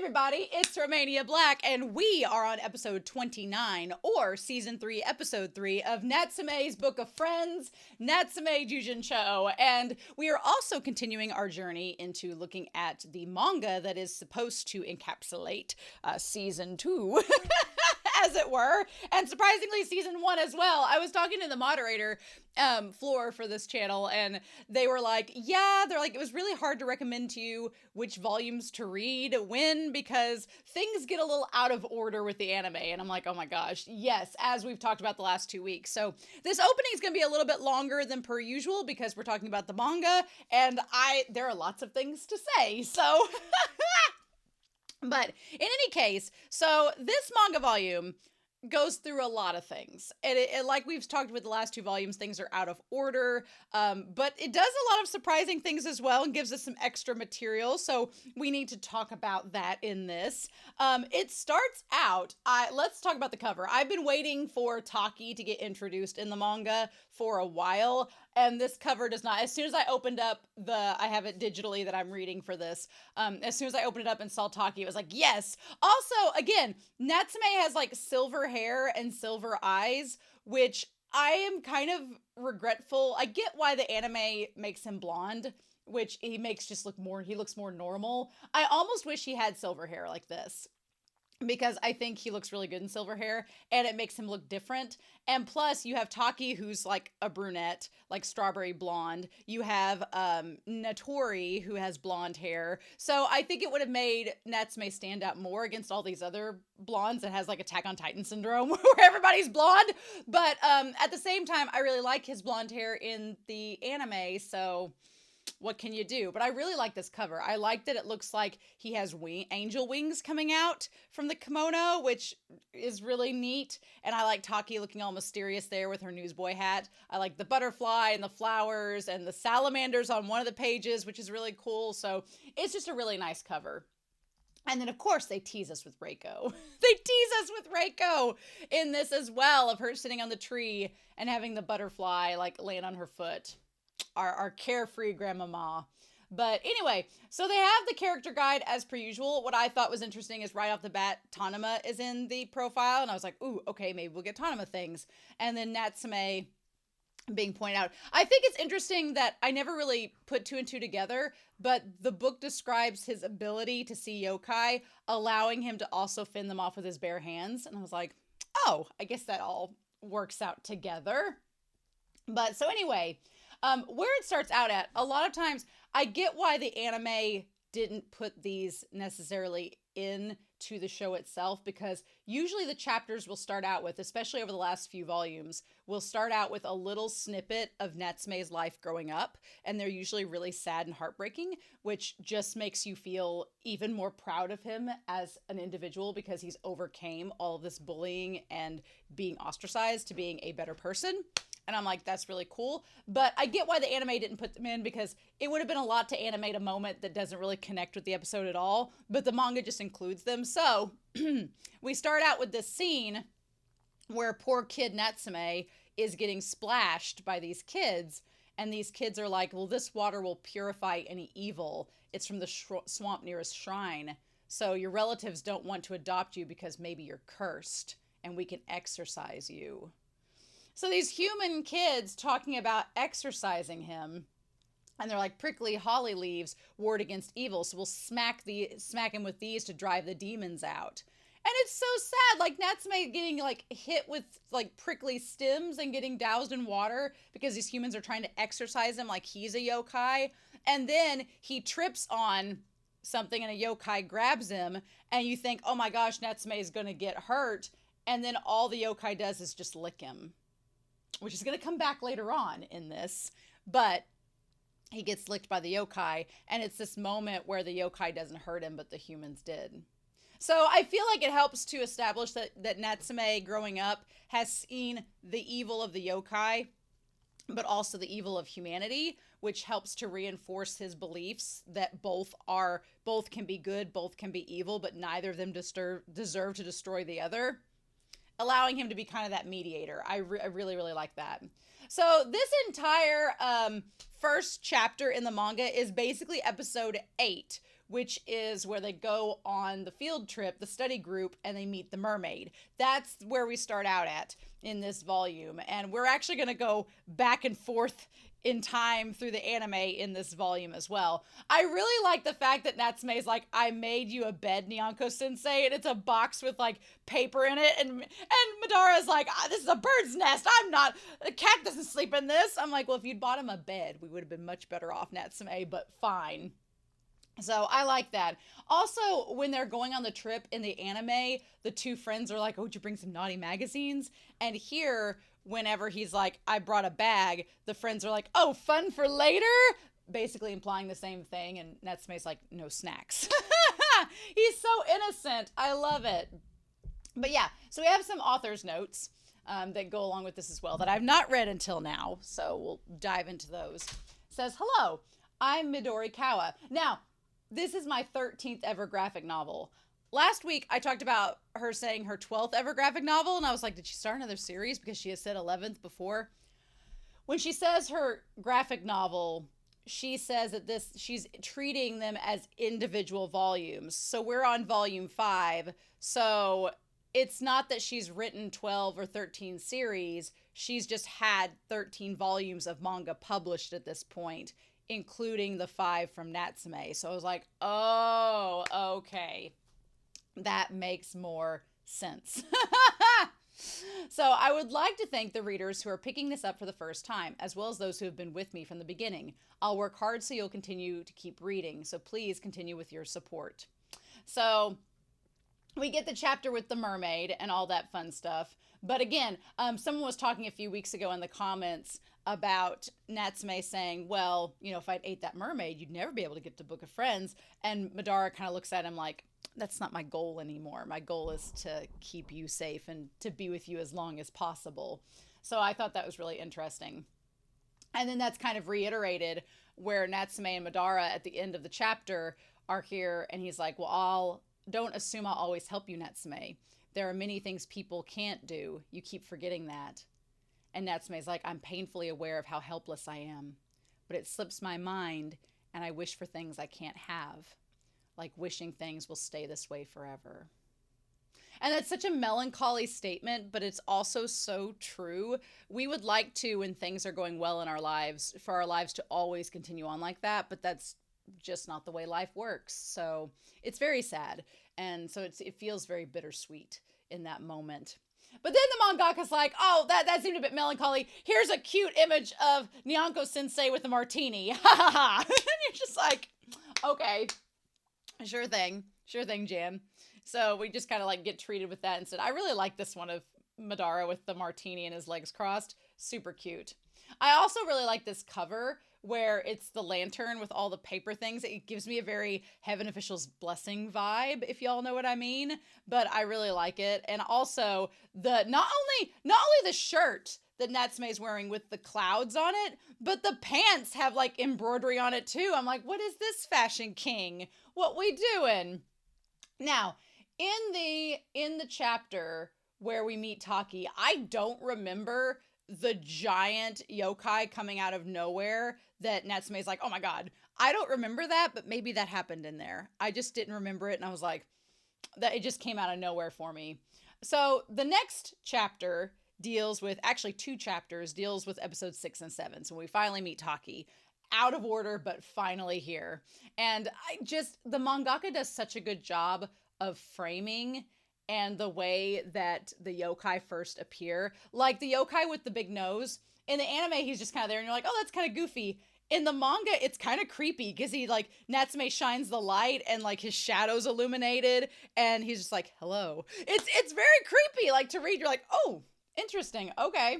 everybody, it's Romania Black, and we are on episode 29, or season 3, episode 3 of Natsume's Book of Friends, Natsume YUJINCHO, and we are also continuing our journey into looking at the manga that is supposed to encapsulate season 2, as it were, and surprisingly season 1 as well. I was talking to the moderator, Floor, for this channel, and they were like, yeah, they're like, it was really hard to recommend to you which volumes to read when, because things get a little out of order with the anime. And I'm like, oh my gosh, yes, as we've talked about the last 2 weeks. So this opening is going to be a little bit longer than per usual because we're talking about the manga, and there are lots of things to say, so but in any case, so this manga volume goes through a lot of things. And it like we've talked with the last 2 volumes, things are out of order, but it does a lot of surprising things as well and gives us some extra material. So we need to talk about that in this. It starts out, let's talk about the cover. I've been waiting for Taki to get introduced in the manga for a while, and this cover does not. As soon as I opened up I have it digitally that I'm reading for this. As soon as I opened it up and saw Taki, it was like, yes. Also, again, Natsume has like silver hair and silver eyes, which I am kind of regretful. I get why the anime makes him blonde, which he looks more normal. I almost wish he had silver hair like this, because I think he looks really good in silver hair, and it makes him look different. And plus, you have Taki, who's like a brunette, like strawberry blonde. You have Natori, who has blonde hair. So I think it would have made Natsume stand out more against all these other blondes that has like Attack on Titan syndrome, where everybody's blonde. But at the same time, I really like his blonde hair in the anime, so what can you do? But I really like this cover. I like that it looks like he has angel wings coming out from the kimono, which is really neat. And I like Taki looking all mysterious there with her newsboy hat. I like the butterfly and the flowers and the salamanders on one of the pages, which is really cool. So it's just a really nice cover. And then, of course, they tease us with Reiko. They tease us with Reiko in this as well, of her sitting on the tree and having the butterfly like laying on her foot. Our carefree grandmama. But anyway, so they have the character guide as per usual. What I thought was interesting is right off the bat, Tanama is in the profile, and I was like, ooh, okay, maybe we'll get Tanama things. And then Natsume being pointed out. I think it's interesting that I never really put 2 and 2 together, but the book describes his ability to see yokai, allowing him to also fend them off with his bare hands. And I was like, oh, I guess that all works out together. But so anyway, where it starts out at, a lot of times I get why the anime didn't put these necessarily into the show itself, because usually the chapters will start out with, especially over the last few volumes, will start out with a little snippet of Natsume's life growing up, and they're usually really sad and heartbreaking, which just makes you feel even more proud of him as an individual, because he's overcame all of this bullying and being ostracized to being a better person. And I'm like, that's really cool. But I get why the anime didn't put them in, because it would have been a lot to animate a moment that doesn't really connect with the episode at all. But the manga just includes them. So we start out with this scene where poor kid Natsume is getting splashed by these kids. And these kids are like, well, this water will purify any evil. It's from the swamp nearest shrine. So your relatives don't want to adopt you because maybe you're cursed, and we can exorcise you. So these human kids talking about exorcising him, and they're like, prickly holly leaves ward against evil, so we'll smack him with these to drive the demons out. And it's so sad, like Natsume getting like hit with like prickly stems and getting doused in water because these humans are trying to exorcise him like he's a yokai. And then he trips on something and a yokai grabs him, and you think, oh my gosh, Natsume is going to get hurt. And then all the yokai does is just lick him, which is going to come back later on in this, but he gets licked by the yokai, and it's this moment where the yokai doesn't hurt him, but the humans did. So I feel like it helps to establish that Natsume growing up has seen the evil of the yokai, but also the evil of humanity, which helps to reinforce his beliefs that both can be good, both can be evil, but neither of them deserve to destroy the other, allowing him to be kind of that mediator. I really, really like that. So this entire first chapter in the manga is basically episode 8, which is where they go on the field trip, the study group, and they meet the mermaid. That's where we start out at in this volume. And we're actually going to go back and forth in time through the anime in this volume as well. I really like the fact that Natsume is like, I made you a bed, Nyanko Sensei, and it's a box with like paper in it, and Madara's like, this is a bird's nest, a cat doesn't sleep in this. I'm like, well, if you'd bought him a bed, we would have been much better off, Natsume, but fine. So I like that. Also, when they're going on the trip in the anime, the two friends are like, oh, would you bring some naughty magazines? And here, whenever he's like, I brought a bag, the friends are like, oh, fun for later? Basically implying the same thing. And Natsume's like, no snacks. He's so innocent. I love it. But yeah, so we have some author's notes that go along with this as well that I've not read until now. So we'll dive into those. It says, hello, I'm Midori Kawa. Now, this is my 13th ever graphic novel. Last week, I talked about her saying her 12th ever graphic novel, and I was like, did she start another series? Because she has said 11th before. When she says her graphic novel, she says that she's treating them as individual volumes. So we're on volume 5. So it's not that she's written 12 or 13 series. She's just had 13 volumes of manga published at this point, including the 5 from Natsume. So I was like, oh, okay. That makes more sense. So I would like to thank the readers who are picking this up for the first time, as well as those who have been with me from the beginning. I'll work hard so you'll continue to keep reading. So please continue with your support. So we get the chapter with the mermaid and all that fun stuff. But again, someone was talking a few weeks ago in the comments about Natsume saying, well, you know, if I'd ate that mermaid, you'd never be able to get to Book of Friends. And Madara kind of looks at him like, that's not my goal anymore. My goal is to keep you safe and to be with you as long as possible. So I thought that was really interesting. And then that's kind of reiterated where Natsume and Madara at the end of the chapter are here. And he's like, well, don't assume I'll always help you, Natsume. There are many things people can't do. You keep forgetting that. And Natsume's like, I'm painfully aware of how helpless I am, but it slips my mind and I wish for things I can't have, like wishing things will stay this way forever. And that's such a melancholy statement, but it's also so true. We would like to, when things are going well in our lives, for our lives to always continue on like that, but that's just not the way life works. So it's very sad. And so it feels very bittersweet in that moment. But then the mangaka's like, oh, that seemed a bit melancholy. Here's a cute image of Nyanko Sensei with a martini. Ha ha ha. And you're just like, okay, sure thing, Jan. So we just kind of like get treated with that and said, I really like this one of Madara with the martini and his legs crossed. Super cute. I also really like this cover where it's the lantern with all the paper things. It gives me a very Heaven Official's Blessing vibe, if y'all know what I mean. But I really like it. And also the not only the shirt that Natsume is wearing with the clouds on it, but the pants have like embroidery on it too. I'm like, what is this fashion king? What we doing? Now, in the chapter where we meet Taki, I don't remember the giant yokai coming out of nowhere that Natsume's like, oh my god. I don't remember that, but maybe that happened in there. I just didn't remember it, and I was like, that it just came out of nowhere for me. So the next chapter deals with, actually 2 chapters, deals with episodes 6 and 7. So we finally meet Taki. Out of order, but finally here. And the mangaka does such a good job of framing and the way that the yokai first appear. Like the yokai with the big nose. In the anime, he's just kind of there and you're like, oh, that's kind of goofy. In the manga, it's kind of creepy because he like, Natsume shines the light and like his shadow's illuminated and he's just like, hello. It's very creepy, like to read. You're like, oh, interesting. Okay.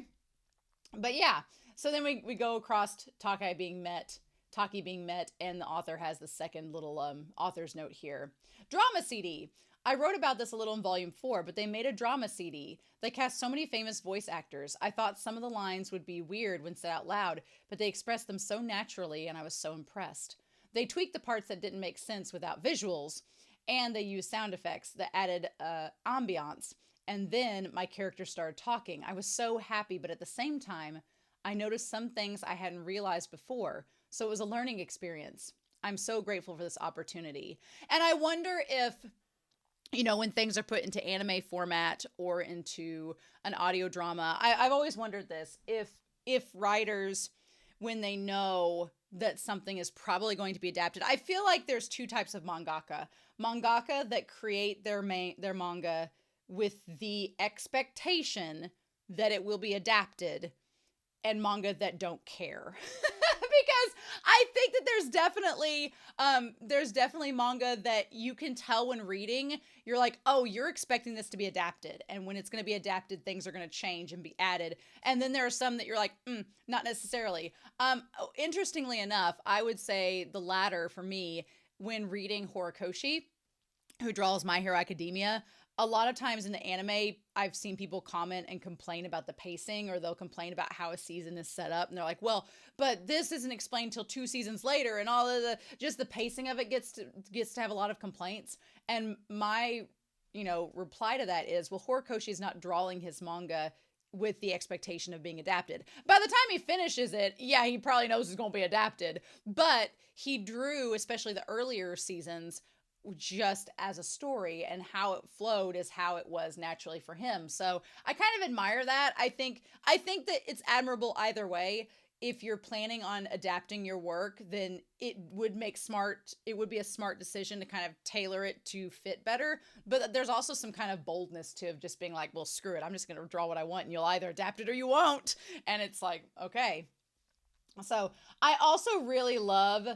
But yeah. So then we go across Taki being met, and the author has the second little author's note here. Drama CD. I wrote about this a little in volume 4, but they made a drama CD. They cast so many famous voice actors. I thought some of the lines would be weird when said out loud, but they expressed them so naturally and I was so impressed. They tweaked the parts that didn't make sense without visuals, and they used sound effects that added ambiance. And then my character started talking. I was so happy, but at the same time, I noticed some things I hadn't realized before, so it was a learning experience. I'm so grateful for this opportunity. And I wonder if, when things are put into anime format or into an audio drama, I've always wondered this, if writers, when they know that something is probably going to be adapted, I feel like there's two types of mangaka. Mangaka that create their manga with the expectation that it will be adapted, and manga that don't care. Because I think that there's definitely manga that you can tell when reading, you're like, oh, you're expecting this to be adapted. And when it's going to be adapted, things are going to change and be added. And then there are some that you're like, not necessarily. Interestingly enough, I would say the latter for me when reading Horikoshi, who draws My Hero Academia. A lot of times in the anime, I've seen people comment and complain about the pacing, or they'll complain about how a season is set up. And they're like, well, but this isn't explained till 2 seasons later, and all of the pacing of it gets to have a lot of complaints. And my, reply to that is, well, Horikoshi is not drawing his manga with the expectation of being adapted. By the time he finishes it, yeah, he probably knows it's going to be adapted. But he drew, especially the earlier seasons, just as a story, and how it flowed is how it was naturally for him. So I kind of admire that. I think that it's admirable either way. If you're planning on adapting your work, then it would be a smart decision to kind of tailor it to fit better. But there's also some kind of boldness to just being like, well, screw it, I'm just going to draw what I want, and you'll either adapt it or you won't. And it's like, okay. So I also really love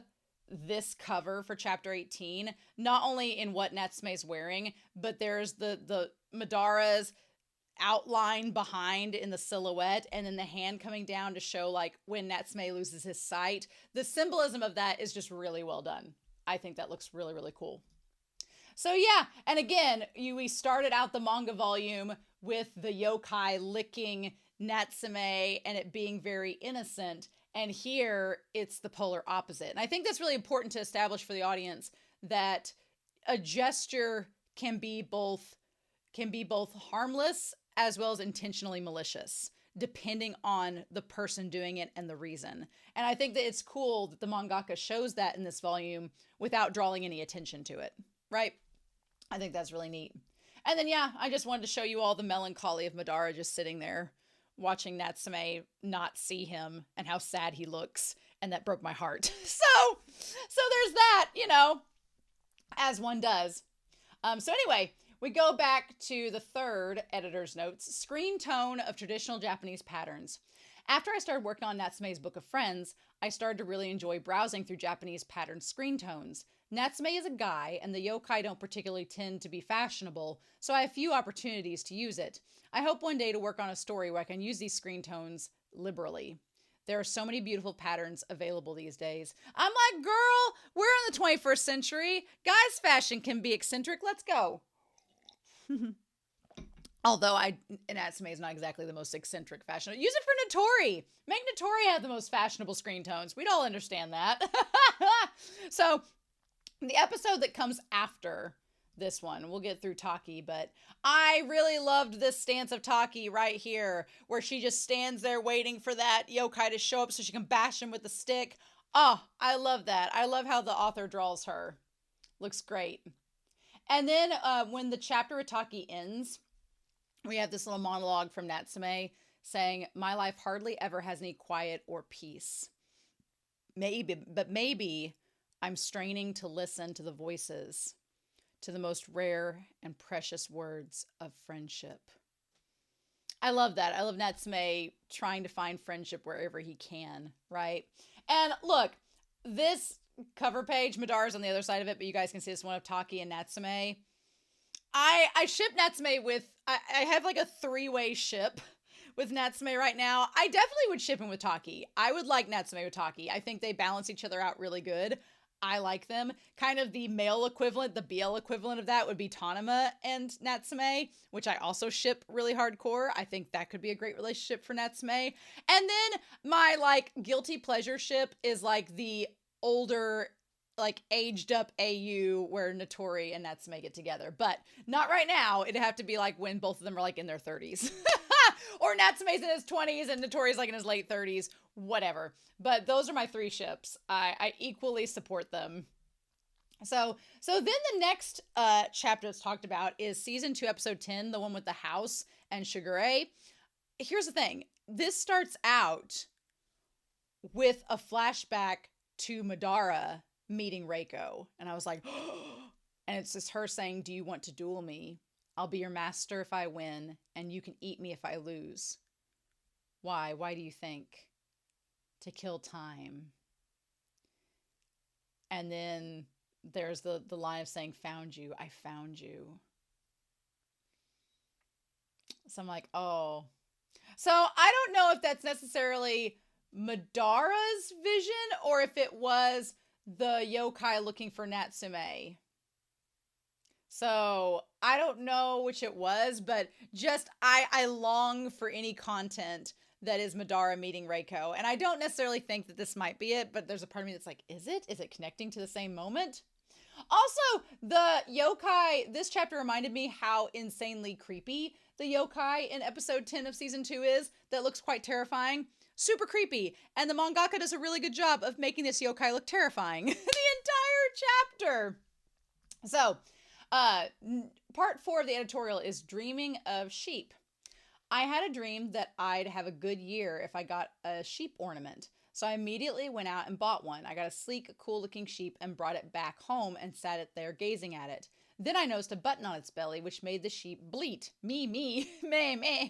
this cover for chapter 18, not only in what Natsume's wearing, but there's the Madara's outline behind in the silhouette, and then the hand coming down to show like when Natsume loses his sight. The symbolism of that is just really well done. I think that looks really, really cool. So yeah, and again, we started out the manga volume with the yokai licking Natsume and it being very innocent. And here it's the polar opposite. And I think that's really important to establish for the audience, that a gesture can be both harmless as well as intentionally malicious, depending on the person doing it and the reason. And I think that it's cool that the mangaka shows that in this volume without drawing any attention to it, right? I think that's really neat. And then, yeah, I just wanted to show you all the melancholy of Madara just sitting there watching Natsume not see him and how sad he looks. And that broke my heart. So there's that, as one does. So anyway, we go back to the third editor's notes, screen tone of traditional Japanese patterns. After I started working on Natsume's Book of Friends, I started to really enjoy browsing through Japanese pattern screen tones. Natsume is a guy, and the yokai don't particularly tend to be fashionable, so I have few opportunities to use it. I hope one day to work on a story where I can use these screen tones liberally. There are so many beautiful patterns available these days. I'm like, girl, we're in the 21st century. Guys' fashion can be eccentric. Let's go. Although Natsume is not exactly the most eccentric fashion. Use it for Notori. Make Notori have the most fashionable screen tones. We'd all understand that. So the episode that comes after this one, we'll get through Taki, but I really loved this stance of Taki right here, where she just stands there waiting for that yokai to show up so she can bash him with the stick. Oh, I love that. I love how the author draws her. Looks great. And then when the chapter with Taki ends, we have this little monologue from Natsume saying, my life hardly ever has any quiet or peace. Maybe I'm straining to listen to the voices, to the most rare and precious words of friendship. I love that. I love Natsume trying to find friendship wherever he can, right? And look, this cover page, Madara's on the other side of it, but you guys can see this one of Taki and Natsume. I ship Natsume with, I have like a 3-way ship with Natsume right now. I definitely would ship him with Taki. I would like Natsume with Taki. I think they balance each other out really good. I like them. Kind of the male equivalent, the BL equivalent of that would be Tanama and Natsume, which I also ship really hardcore. I think that could be a great relationship for Natsume. And then my like guilty pleasure ship is like the older, like aged up AU where Notori and Natsume get together, but not right now. It'd have to be like when both of them are like in their 30s. Or Natsume's in his 20s and Notori's like in his late 30s. Whatever. But those are my three ships. I equally support them. So then the next chapter that's talked about is season 2, episode 10, the one with the house and Shigure. Here's the thing. This starts out with a flashback to Madara meeting Reiko. And I was like, and it's just her saying, do you want to duel me? I'll be your master if I win, and you can eat me if I lose. Why? Why do you think? To kill time. And then there's the line of saying, found you, I found you. So I'm like, oh. So I don't know if that's necessarily Madara's vision or if it was the yokai looking for Natsume. So I don't know which it was, but just I long for any content that is Madara meeting Reiko. And I don't necessarily think that this might be it, but there's a part of me that's like, is it? Is it connecting to the same moment? Also, the yokai, this chapter reminded me how insanely creepy the yokai in episode 10 of season 2 is. That looks quite terrifying. Super creepy. And the mangaka does a really good job of making this yokai look terrifying. The entire chapter. So, part 4 of the editorial is dreaming of sheep. I had a dream that I'd have a good year if I got a sheep ornament. So I immediately went out and bought one. I got a sleek, cool-looking sheep and brought it back home and sat it there gazing at it. Then I noticed a button on its belly, which made the sheep bleat. Me, meh,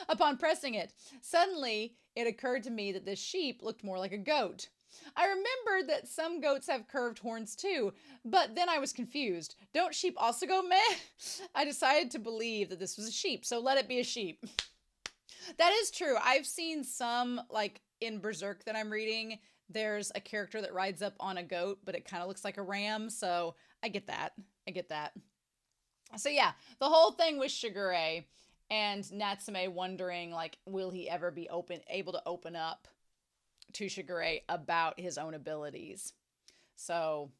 upon pressing it. Suddenly, it occurred to me that this sheep looked more like a goat. I remembered that some goats have curved horns too, but then I was confused. Don't sheep also go meh? I decided to believe that this was a sheep, so let it be a sheep. That is true. I've seen some, like in Berserk that I'm reading, there's a character that rides up on a goat, but it kind of looks like a ram, so I get that. So yeah, the whole thing with Shigure and Natsume wondering, like, will he ever be able to open up to Shigure about his own abilities. So,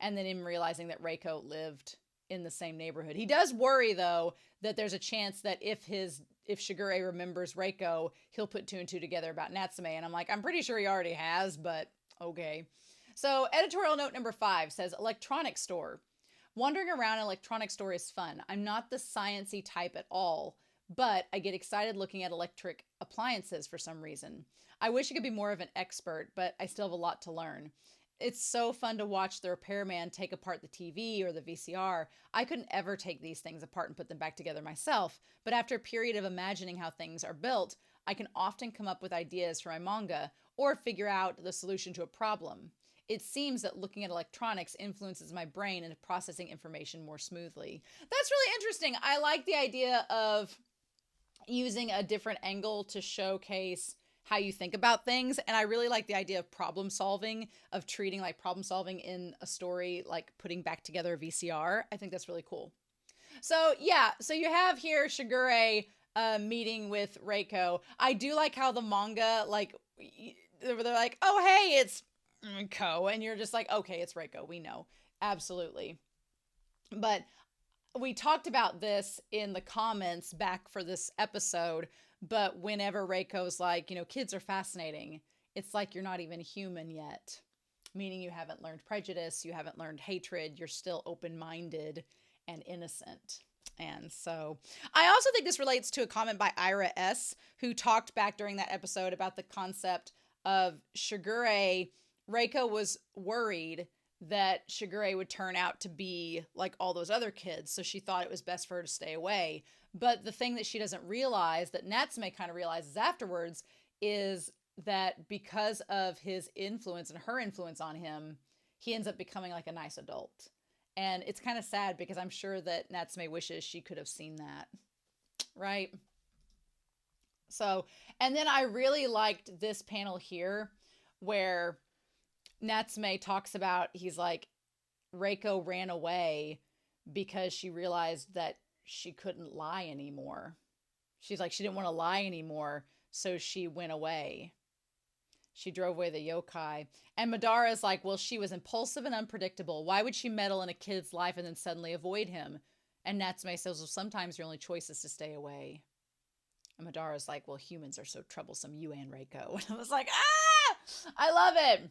and then him realizing that Reiko lived in the same neighborhood. He does worry, though, that there's a chance that if Shigure remembers Reiko, he'll put 2 and 2 together about Natsume. And I'm like, I'm pretty sure he already has, but okay. So editorial note number 5 says, electronics store. Wandering around an electronics store is fun. I'm not the sciencey type at all, but I get excited looking at electric appliances for some reason. I wish I could be more of an expert, but I still have a lot to learn. It's so fun to watch the repairman take apart the TV or the VCR. I couldn't ever take these things apart and put them back together myself, but after a period of imagining how things are built, I can often come up with ideas for my manga or figure out the solution to a problem. It seems that looking at electronics influences my brain into processing information more smoothly. That's really interesting. I like the idea of using a different angle to showcase how you think about things. And I really like the idea of problem solving, of treating like problem solving in a story, like putting back together a VCR. I think that's really cool. So yeah, so you have here Shigure meeting with Reiko. I do like how the manga, like, they're like, oh, hey, it's Ko. And you're just like, okay, it's Reiko. We know. Absolutely. But we talked about this in the comments back for this episode, but whenever Reiko's like, kids are fascinating, it's like you're not even human yet, meaning you haven't learned prejudice, you haven't learned hatred, you're still open-minded and innocent. And so I also think this relates to a comment by Ira S., who talked back during that episode about the concept of Shigure. Reiko was worried that Shigure would turn out to be like all those other kids, so she thought it was best for her to stay away. But the thing that she doesn't realize, that Natsume kind of realizes afterwards, is that because of his influence and her influence on him, he ends up becoming like a nice adult. And it's kind of sad because I'm sure that Natsume wishes she could have seen that, right? So, and then I really liked this panel here where Natsume talks about, he's like, Reiko ran away because she realized that she couldn't lie anymore. She's like, she didn't want to lie anymore, so she went away. She drove away the yokai. And Madara's like, well, she was impulsive and unpredictable. Why would she meddle in a kid's life and then suddenly avoid him? And Natsume says, well, sometimes your only choice is to stay away. And Madara's like, well, humans are so troublesome, you and Reiko. And I was like, ah, I love it.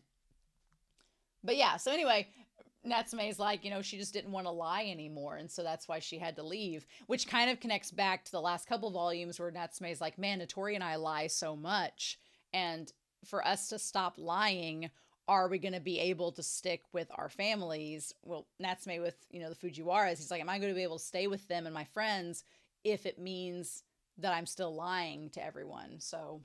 But yeah, so anyway, Natsume's like, she just didn't want to lie anymore. And so that's why she had to leave, which kind of connects back to the last couple volumes where Natsume's like, man, Notori and I lie so much. And for us to stop lying, are we going to be able to stick with our families? Well, Natsume with, the Fujiwaras, he's like, am I going to be able to stay with them and my friends if it means that I'm still lying to everyone? So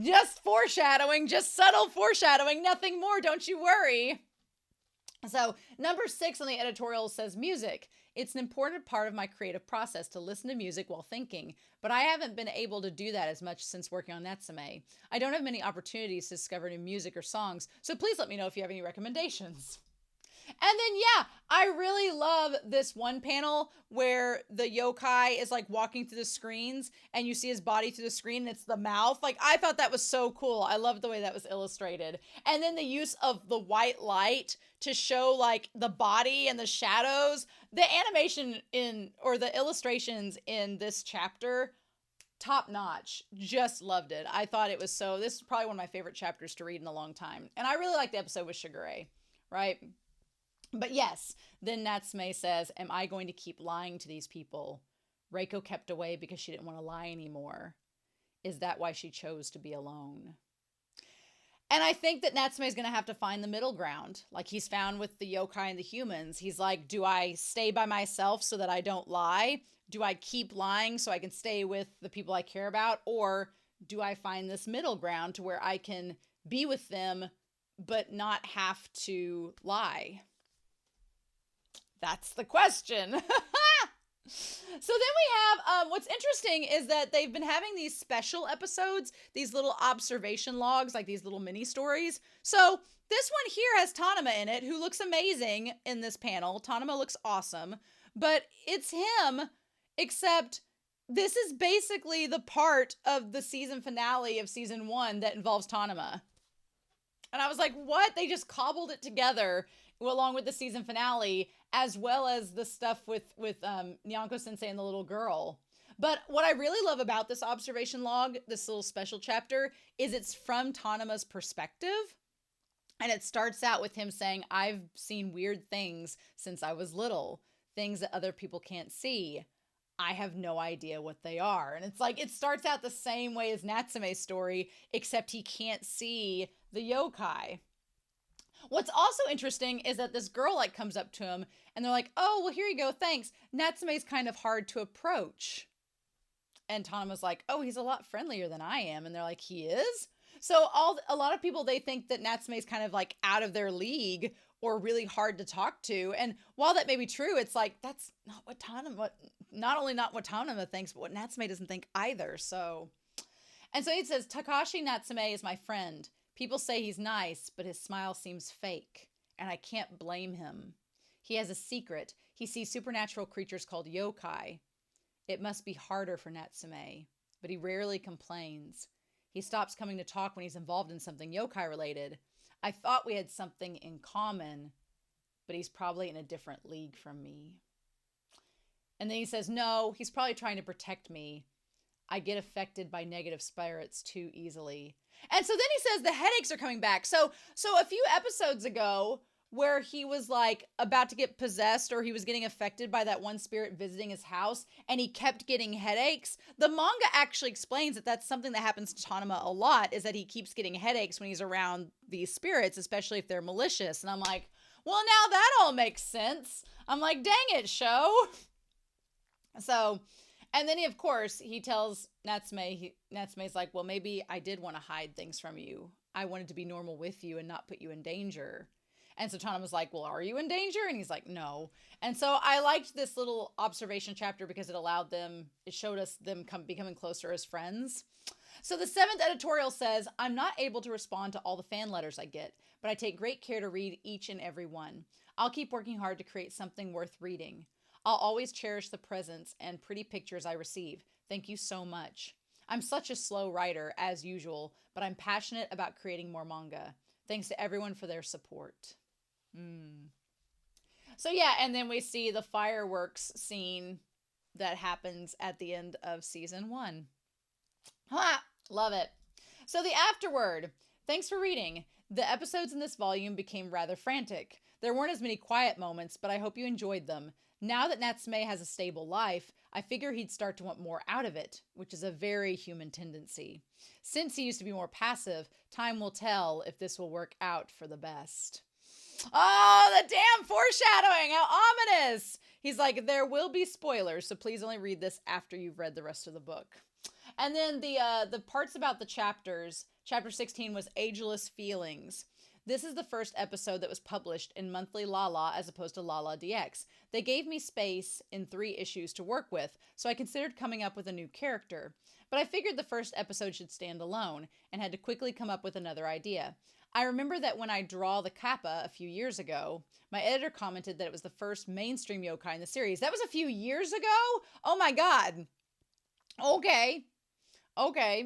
just foreshadowing, just subtle foreshadowing, nothing more, don't you worry. So number 6 on the editorial says music. It's an important part of my creative process to listen to music while thinking, but I haven't been able to do that as much since working on Natsume. I don't have many opportunities to discover new music or songs, so please let me know if you have any recommendations. And then, yeah, I really love this one panel where the yokai is like walking through the screens and you see his body through the screen and it's the mouth. Like, I thought that was so cool. I loved the way that was illustrated. And then the use of the white light to show like the body and the shadows. The animation or the illustrations in this chapter, top notch. Just loved it. I thought it was this is probably one of my favorite chapters to read in a long time. And I really like the episode with Shigure, right? But yes, then Natsume says, am I going to keep lying to these people? Reiko kept away because she didn't want to lie anymore. Is that why she chose to be alone? And I think that Natsume is going to have to find the middle ground, like he's found with the yokai and the humans. He's like, do I stay by myself so that I don't lie? Do I keep lying so I can stay with the people I care about? Or do I find this middle ground to where I can be with them but not have to lie? That's the question. So then we have, what's interesting is that they've been having these special episodes, these little observation logs, like these little mini stories. So this one here has Tanama in it, who looks amazing in this panel. Tanama looks awesome, but it's him, except this is basically the part of the season finale of season 1 that involves Tanama. And I was like, what? They just cobbled it together along with the season finale, as well as the stuff with Nyanko Sensei and the little girl. But what I really love about this observation log, this little special chapter, is it's from Tanama's perspective. And it starts out with him saying, I've seen weird things since I was little, things that other people can't see. I have no idea what they are. And it's like, it starts out the same way as Natsume's story, except he can't see the yokai. What's also interesting is that this girl like comes up to him and they're like, oh, well, here you go. Thanks. Natsume's kind of hard to approach. And Tanama's like, oh, he's a lot friendlier than I am. And they're like, he is? So a lot of people, they think that Natsume's kind of like out of their league or really hard to talk to. And while that may be true, it's like, that's not what not only not what Tanama thinks, but what Natsume doesn't think either. And so he says, Takashi Natsume is my friend. People say he's nice, but his smile seems fake, and I can't blame him. He has a secret. He sees supernatural creatures called yokai. It must be harder for Natsume, but he rarely complains. He stops coming to talk when he's involved in something yokai related. I thought we had something in common, but he's probably in a different league from me. And then he says, no, he's probably trying to protect me. I get affected by negative spirits too easily. And so then he says the headaches are coming back. So a few episodes ago, where he was like about to get possessed or he was getting affected by that one spirit visiting his house and he kept getting headaches, the manga actually explains that that's something that happens to Tanama a lot, is that he keeps getting headaches when he's around these spirits, especially if they're malicious. And I'm like, well, now that all makes sense. I'm like, dang it, show. So, and then of course, he tells Natsume, Natsume's like, well, maybe I did want to hide things from you. I wanted to be normal with you and not put you in danger. And so Tanama's like, well, are you in danger? And he's like, no. And so I liked this little observation chapter because it showed us them becoming closer as friends. So the 7th editorial says, I'm not able to respond to all the fan letters I get, but I take great care to read each and every one. I'll keep working hard to create something worth reading. I'll always cherish the presents and pretty pictures I receive. Thank you so much. I'm such a slow writer, as usual, but I'm passionate about creating more manga. Thanks to everyone for their support. So yeah, and then we see the fireworks scene that happens at the end of season 1. Ha! Love it. So the afterword. Thanks for reading. The episodes in this volume became rather frantic. There weren't as many quiet moments, but I hope you enjoyed them. Now that Natsume has a stable life, I figure he'd start to want more out of it, which is a very human tendency. Since he used to be more passive, time will tell if this will work out for the best. Oh, the damn foreshadowing! How ominous! He's like, there will be spoilers, so please only read this after you've read the rest of the book. And then the parts about the chapters. Chapter 16 was Ageless Feelings. This is the first episode that was published in monthly Lala as opposed to Lala DX. They gave me space in 3 issues to work with, so I considered coming up with a new character. But I figured the first episode should stand alone, and had to quickly come up with another idea. I remember that when I draw the Kappa a few years ago, my editor commented that it was the first mainstream yokai in the series. That was a few years ago? Oh my god. Okay,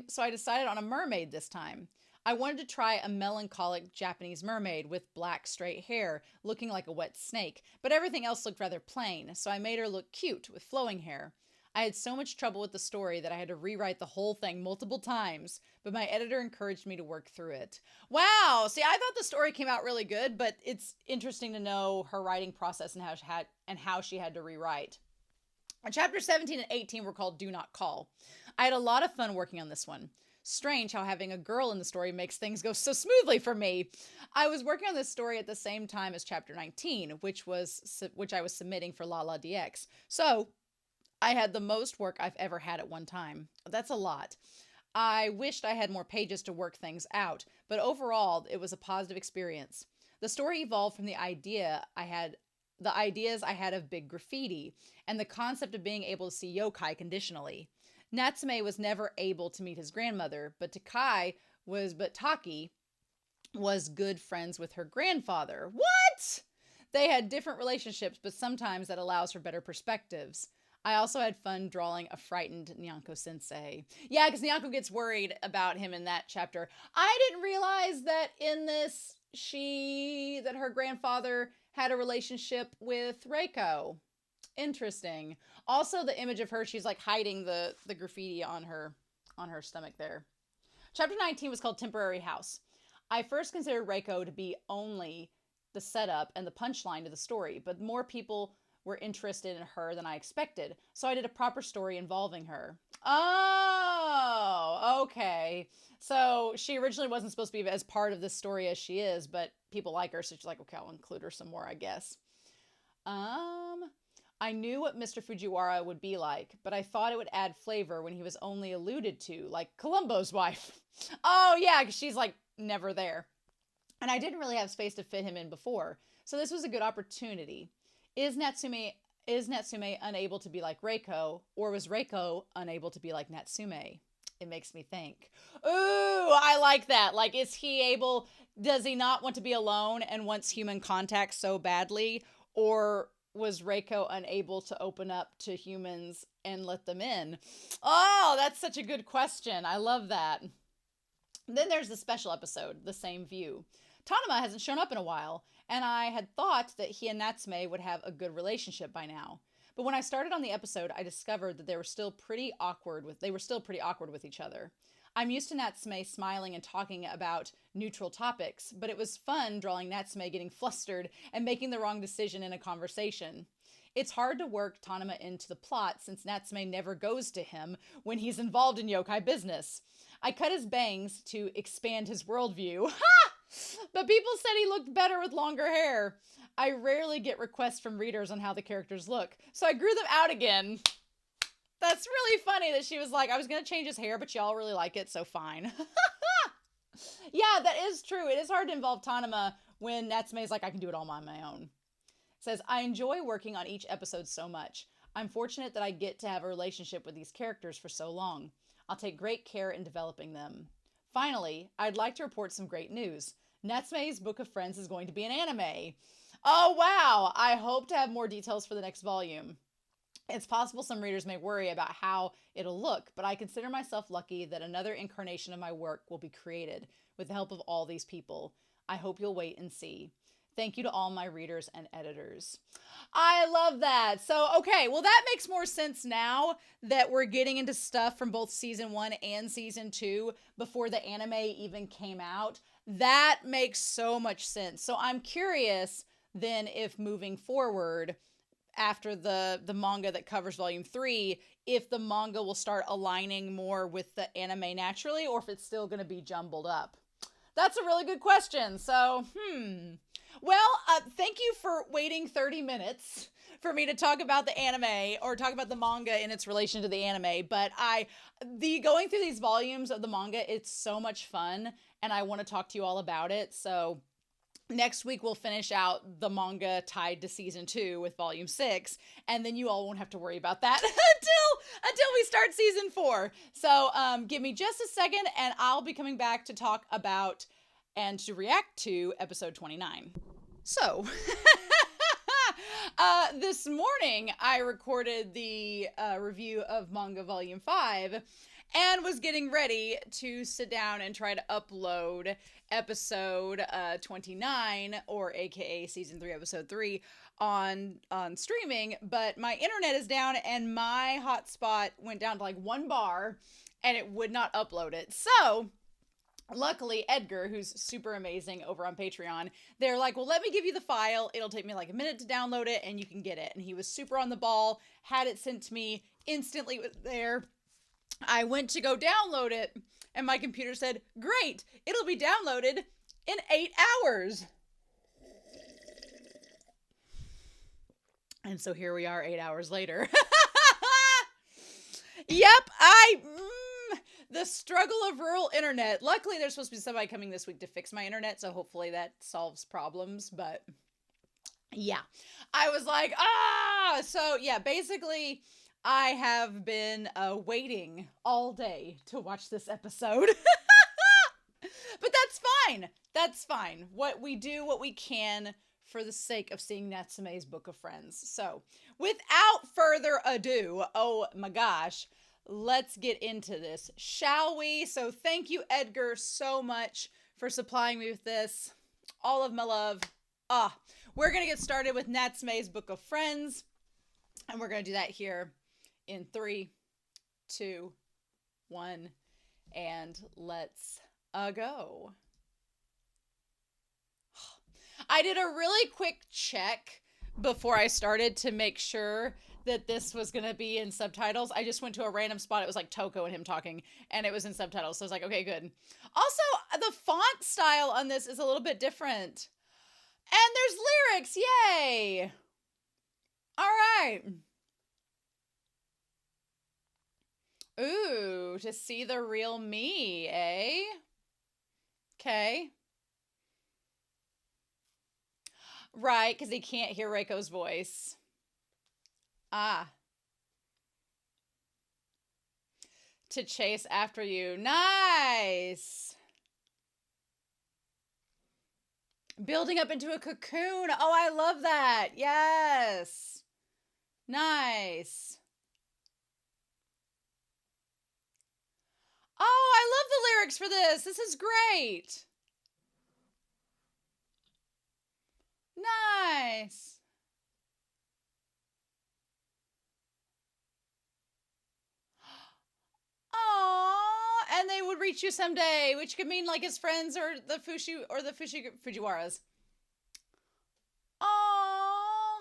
so I decided on a mermaid this time. I wanted to try a melancholic Japanese mermaid with black straight hair, looking like a wet snake, but everything else looked rather plain, so I made her look cute with flowing hair. I had so much trouble with the story that I had to rewrite the whole thing multiple times, but my editor encouraged me to work through it. Wow! See, I thought the story came out really good, but it's interesting to know her writing process and how she had to rewrite. Chapter 17 and 18 were called Do Not Call. I had a lot of fun working on this one. Strange how having a girl in the story makes things go so smoothly for me. I was working on this story at the same time as Chapter 19, which I was submitting for Lala DX. So I had the most work I've ever had at one time. That's a lot. I wished I had more pages to work things out, but overall, it was a positive experience. The story evolved from the ideas I had of big graffiti, and the concept of being able to see yokai conditionally. Natsume was never able to meet his grandmother, but Taki was good friends with her grandfather. What? They had different relationships, but sometimes that allows for better perspectives. I also had fun drawing a frightened Nyanko-sensei. Yeah, because Nyanko gets worried about him in that chapter. I didn't realize that in this, that her grandfather had a relationship with Reiko. Interesting. Also, the image of her, she's like hiding the graffiti on her stomach there. Chapter 19 was called Temporary House. I first considered Reiko to be only the setup and the punchline to the story, but more people were interested in her than I expected, so I did a proper story involving her. Oh, okay. So she originally wasn't supposed to be as part of this story as she is, but people like her, so she's like, okay, I'll include her some more, I guess. I knew what Mr. Fujiwara would be like, but I thought it would add flavor when he was only alluded to, like Columbo's wife. Oh, yeah, because she's, like, never there. And I didn't really have space to fit him in before, so this was a good opportunity. Is Natsume unable to be like Reiko, or was Reiko unable to be like Natsume? It makes me think. Ooh, I like that. Like, does he not want to be alone and wants human contact so badly? Or was Reiko unable to open up to humans and let them in? Oh, that's such a good question. I love that. Then there's the special episode, The Same View. Tanema hasn't shown up in a while, and I had thought that he and Natsume would have a good relationship by now. But when I started on the episode, I discovered that they were still pretty awkward with each other. I'm used to Natsume smiling and talking about neutral topics, but it was fun drawing Natsume getting flustered and making the wrong decision in a conversation. It's hard to work Tanema into the plot since Natsume never goes to him when he's involved in yokai business. I cut his bangs to expand his worldview. Ha! But people said he looked better with longer hair. I rarely get requests from readers on how the characters look, so I grew them out again. That's really funny that she was like, I was going to change his hair, but y'all really like it, so fine. Yeah, that is true. It is hard to involve Tanema when Natsume is like, I can do it all on my own. It says, I enjoy working on each episode so much. I'm fortunate that I get to have a relationship with these characters for so long. I'll take great care in developing them. Finally, I'd like to report some great news. Natsume's Book of Friends is going to be an anime. Oh, wow. I hope to have more details for the next volume. It's possible some readers may worry about how it'll look, but I consider myself lucky that another incarnation of my work will be created with the help of all these people. I hope you'll wait and see. Thank you to all my readers and editors. I love that. So, okay, well, that makes more sense now that we're getting into stuff from both season 1 and season 2 before the anime even came out. That makes so much sense. So, I'm curious then if moving forward after the manga that covers volume 3, if the manga will start aligning more with the anime naturally or if it's still going to be jumbled up. That's a really good question. So, Well, thank you for waiting 30 minutes for me to talk about the anime or talk about the manga in its relation to the anime. But going through these volumes of the manga, it's so much fun and I want to talk to you all about it. So next week we'll finish out the manga tied to season 2 with volume 6, and then you all won't have to worry about that until we start season 4. So give me just a second and I'll be coming back to talk about and to react to episode 29. So, this morning I recorded the review of manga volume 5 and was getting ready to sit down and try to upload episode 29, or aka season 3 episode 3, on streaming, but my internet is down and my hotspot went down to like 1 bar and it would not upload it. So luckily, Edgar, who's super amazing over on Patreon, they're like, well, let me give you the file. It'll take me like a minute to download it and you can get it. And he was super on the ball, had it sent to me, instantly was there. I went to go download it and my computer said, great, it'll be downloaded in 8 hours. And so here we are 8 hours later. Yep, the struggle of rural internet. Luckily, there's supposed to be somebody coming this week to fix my internet, so hopefully that solves problems, but yeah. I was like, So yeah, basically, I have been waiting all day to watch this episode. But that's fine. That's fine. What we do, what we can for the sake of seeing Natsume's Book of Friends. So, without further ado, oh my gosh, let's get into this, shall we? So thank you, Edgar, so much for supplying me with this. All of my love. We're going to get started with Natsume's Book of Friends, and we're going to do that here in 3, 2, 1, and let's go. I did a really quick check before I started to make sure that this was going to be in subtitles. I just went to a random spot. It was like Toko and him talking, and it was in subtitles. So I was like, okay, good. Also, the font style on this is a little bit different. And there's lyrics. Yay. All right. Ooh, to see the real me, eh? Okay. Right, because he can't hear Reiko's voice. To chase after you. Nice. Building up into a cocoon. Oh, I love that. Yes. Nice. Oh, I love the lyrics for this. This is great. Nice. Aww, and they would reach you someday, which could mean like his friends or the Fujiwaras. Aww.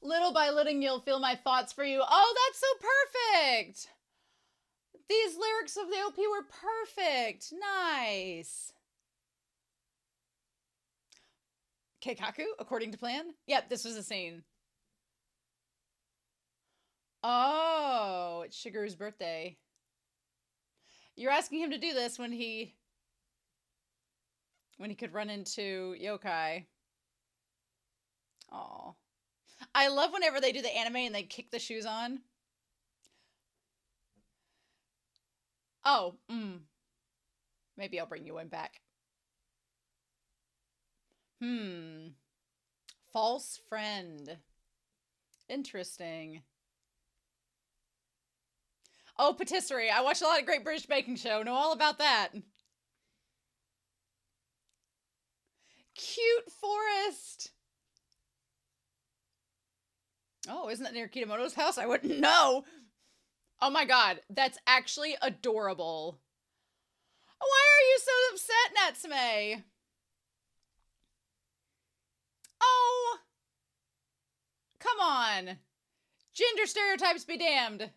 Little by little, you'll feel my thoughts for you. Oh, that's so perfect. These lyrics of the OP were perfect. Nice. Keikaku, according to plan? Yep, this was the scene. Oh, it's Shigeru's birthday. You're asking him to do this when he could run into yokai. Oh, I love whenever they do the anime and they kick the shoes on. Oh, maybe I'll bring you one back. False friend. Interesting. Oh, patisserie. I watch a lot of Great British Baking Show. Know all about that. cute forest. Oh, isn't that near Kitamoto's house? I wouldn't know. Oh my god, that's actually adorable. Why are you so upset, Natsume? Oh, come on. Gender stereotypes be damned.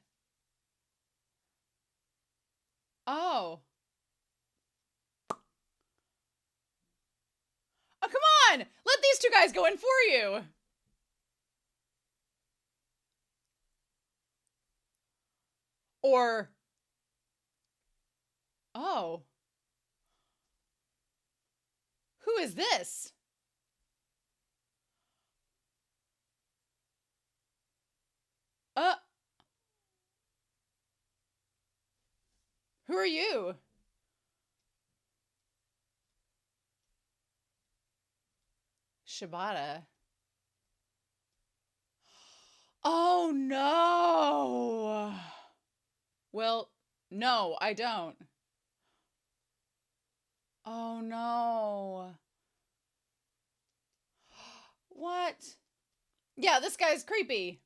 Oh. Oh, come on! Let these two guys go in for you! Or... Oh. Who is this? Who are you? Shibata. Oh, no! Well, no, I don't. Oh, no. What? Yeah, this guy's creepy.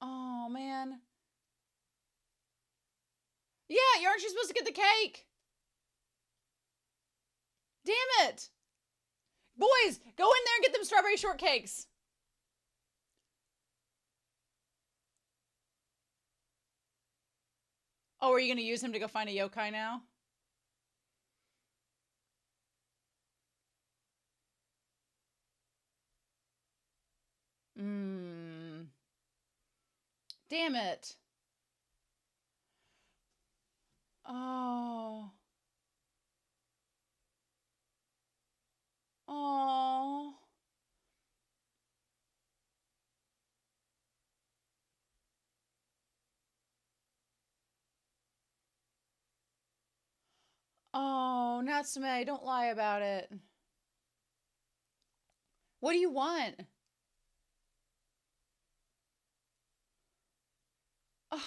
Oh, man. Yeah, aren't you supposed to get the cake? Damn it. Boys, go in there and get them strawberry shortcakes. Oh, are you going to use him to go find a yokai now? Damn it. Oh. Oh. Oh, Natsume, don't lie about it. What do you want? Oh,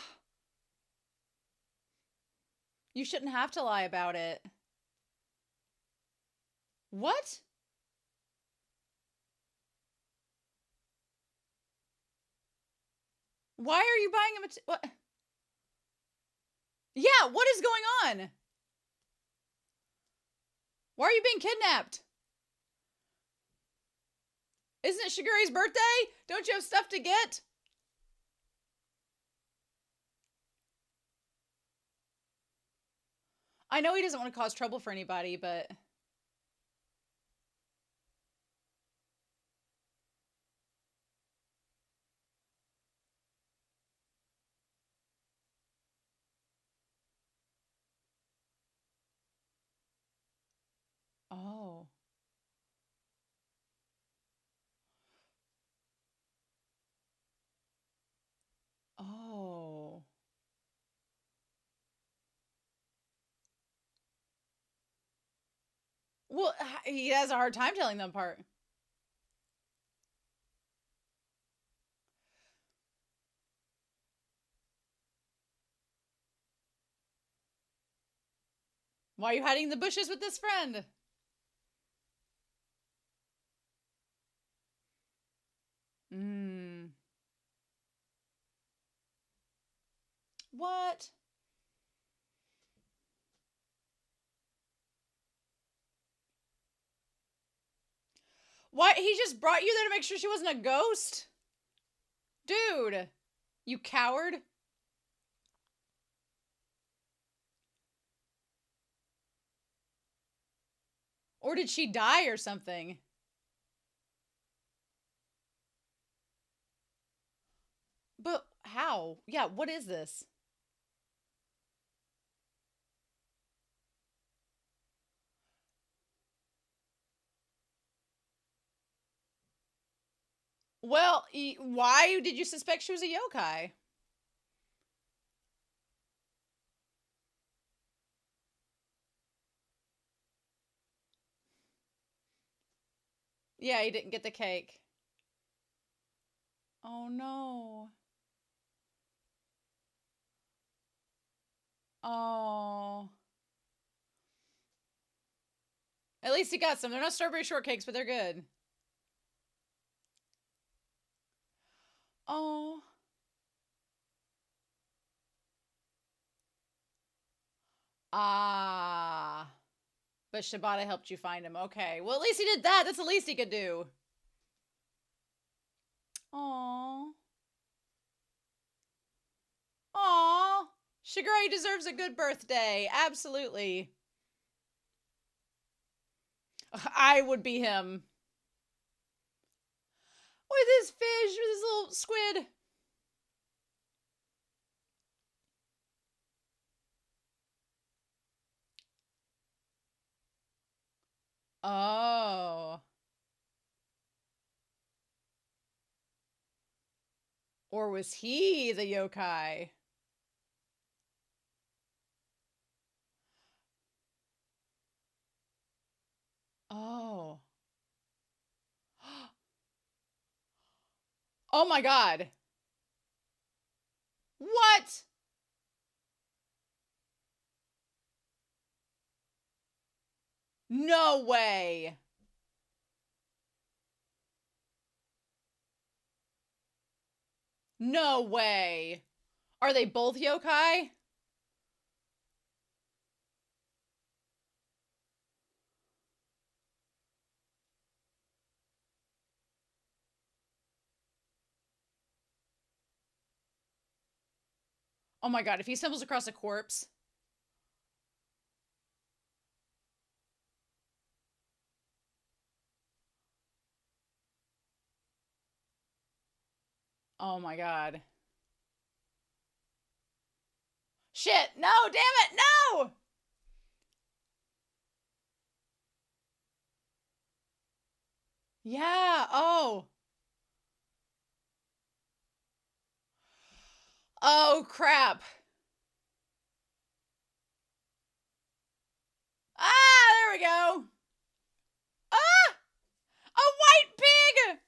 you shouldn't have to lie about it. What? Why are you buying him what? Yeah, what is going on? Why are you being kidnapped? Isn't it Shigure's birthday? Don't you have stuff to get? I know he doesn't want to cause trouble for anybody, but... Oh. Oh. Well, he has a hard time telling them apart. Why are you hiding in the bushes with this friend? What? Why? He just brought you there to make sure she wasn't a ghost? Dude, you coward. Or did she die or something? But how? Yeah, what is this? Well, why did you suspect she was a yokai? Yeah, he didn't get the cake. Oh no. Oh. At least he got some. They're not strawberry shortcakes, but they're good. Oh. Ah. But Shibata helped you find him. Okay. Well, at least he did that. That's the least he could do. Aww. Aww. Shigure deserves a good birthday. Absolutely. I would be him. With his fish, with his little squid. Oh. Or was he the yokai? Oh. Oh my god. What? No way. No way. Are they both yokai? Oh my god, if he stumbles across a corpse. Oh my god. Shit, no, damn it, no! Yeah, oh. Oh, crap. Ah, there we go. Ah! A white pig!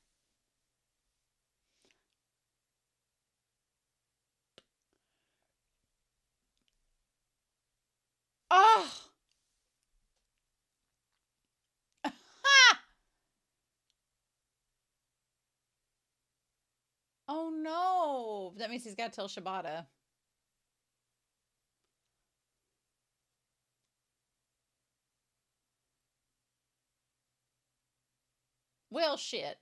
Oh. Ha! Oh no. That means he's got to tell Shibata. Well, shit.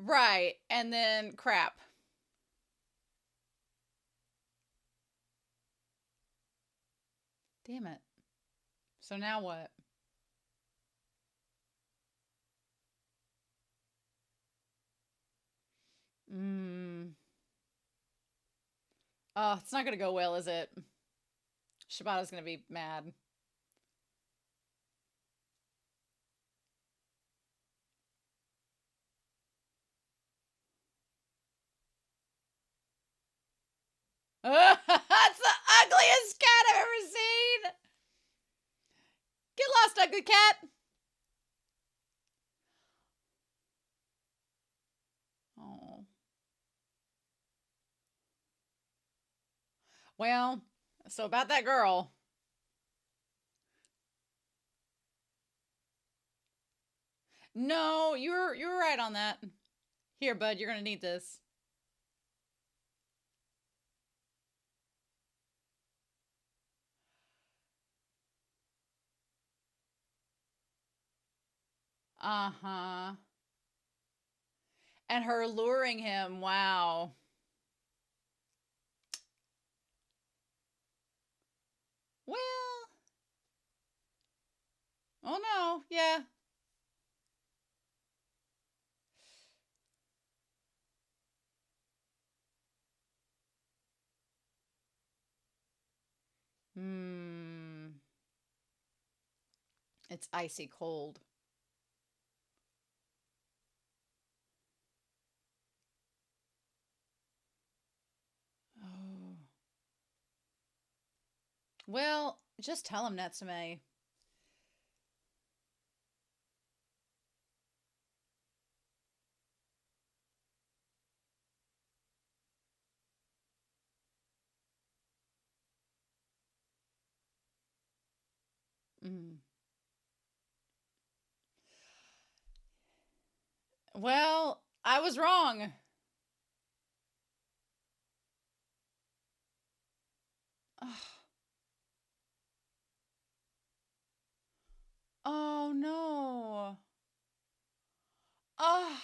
Right, and then crap. Damn it. So now what? Mm. Oh, it's not gonna go well, is it? Shibata's gonna be mad. That's the ugliest cat I've ever seen! Get lost, ugly cat! Oh. Well, so about that girl. No, you're right on that. Here, bud, you're gonna need this. Uh-huh. And her luring him, wow. Well. Oh no, yeah. Hmm. It's icy cold. Oh. Well, just tell him, Natsume. Mm. Well, I was wrong. Oh no. Oh.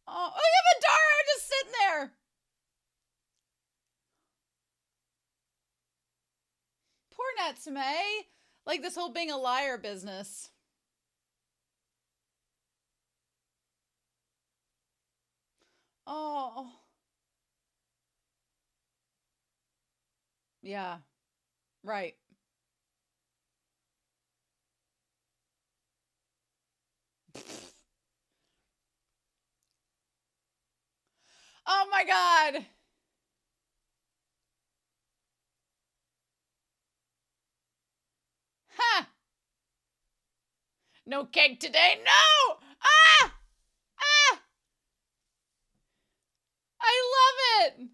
Oh, look at Madara just sitting there. Poor Natsume. Like this whole being a liar business. Oh. Yeah. Right. Oh my god. Ha! No cake today. No! Ah! Ah! I love it.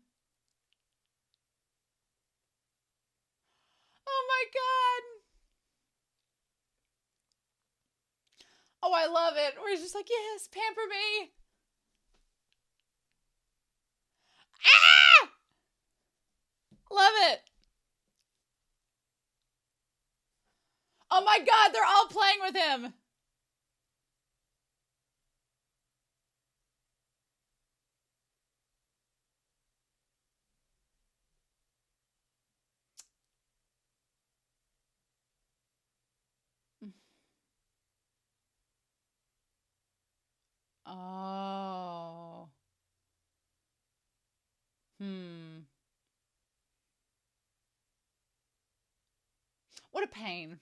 Oh my god. Oh, I love it. Where he's just like, yes, pamper me. Ah! Love it. Oh my god, they're all playing with him. Oh. Hmm. What a pain.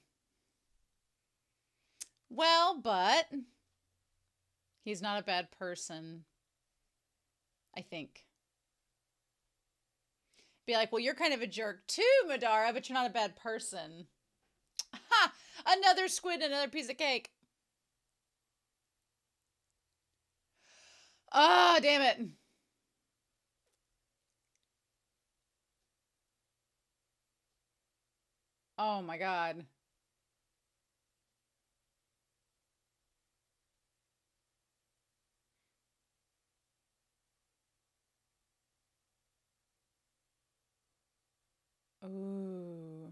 Well, but he's not a bad person, I think. Be like, well, you're kind of a jerk too, Madara, but you're not a bad person. Ha! Another squid, another piece of cake. Ah, oh, damn it. Oh my god. Ooh.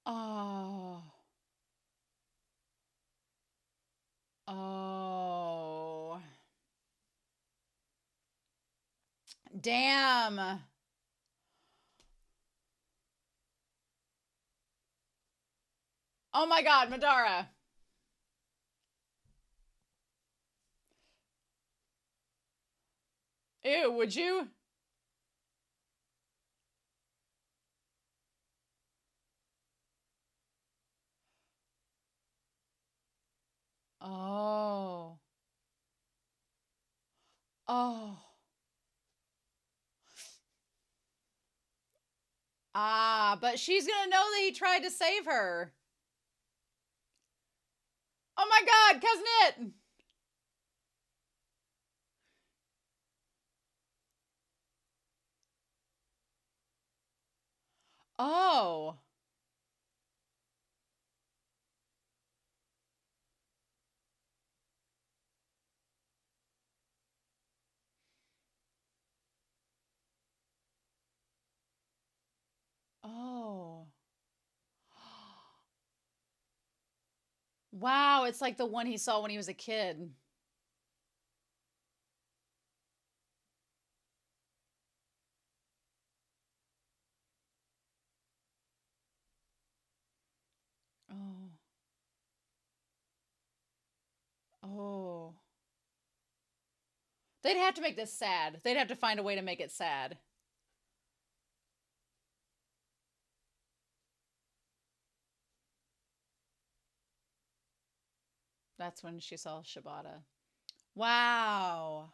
Oh. Oh. Damn. Oh my god, Madara. Ew, would you? Oh. Oh. Ah, but she's gonna know that he tried to save her. Oh my god, Cousin It! Oh. Oh. Wow, it's like the one he saw when he was a kid. Oh. Oh. They'd have to make this sad. They'd have to find a way to make it sad. That's when she saw Shibata. Wow.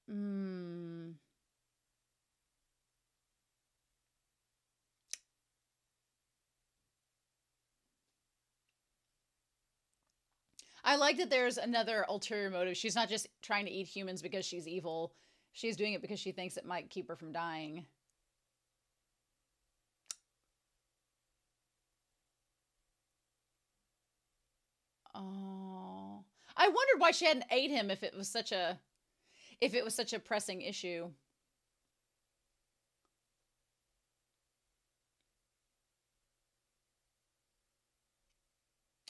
Hmm. I like that there's another ulterior motive. She's not just trying to eat humans because she's evil. She's doing it because she thinks it might keep her from dying. Oh. I wondered why she hadn't ate him if it was such a pressing issue.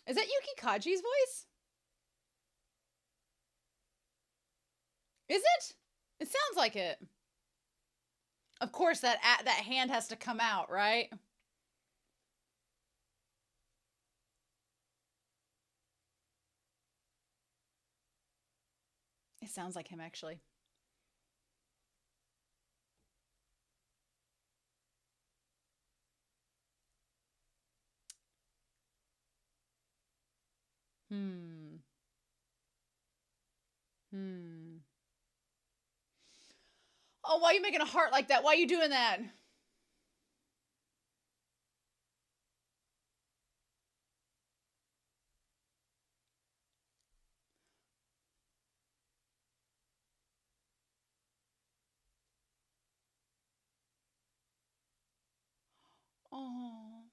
Is that Yuki Kaji's voice? Is it? It sounds like it. Of course, that hand has to come out, right? It sounds like him, actually. Hmm. Oh, why are you making a heart like that? Why are you doing that? Oh.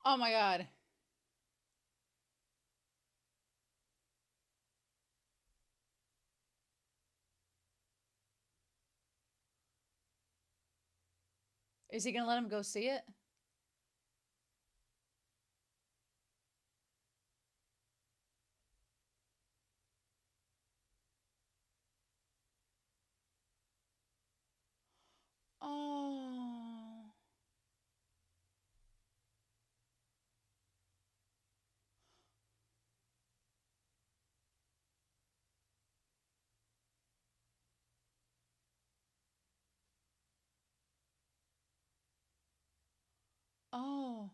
Oh my god. Is he gonna let him go see it? Oh. Oh.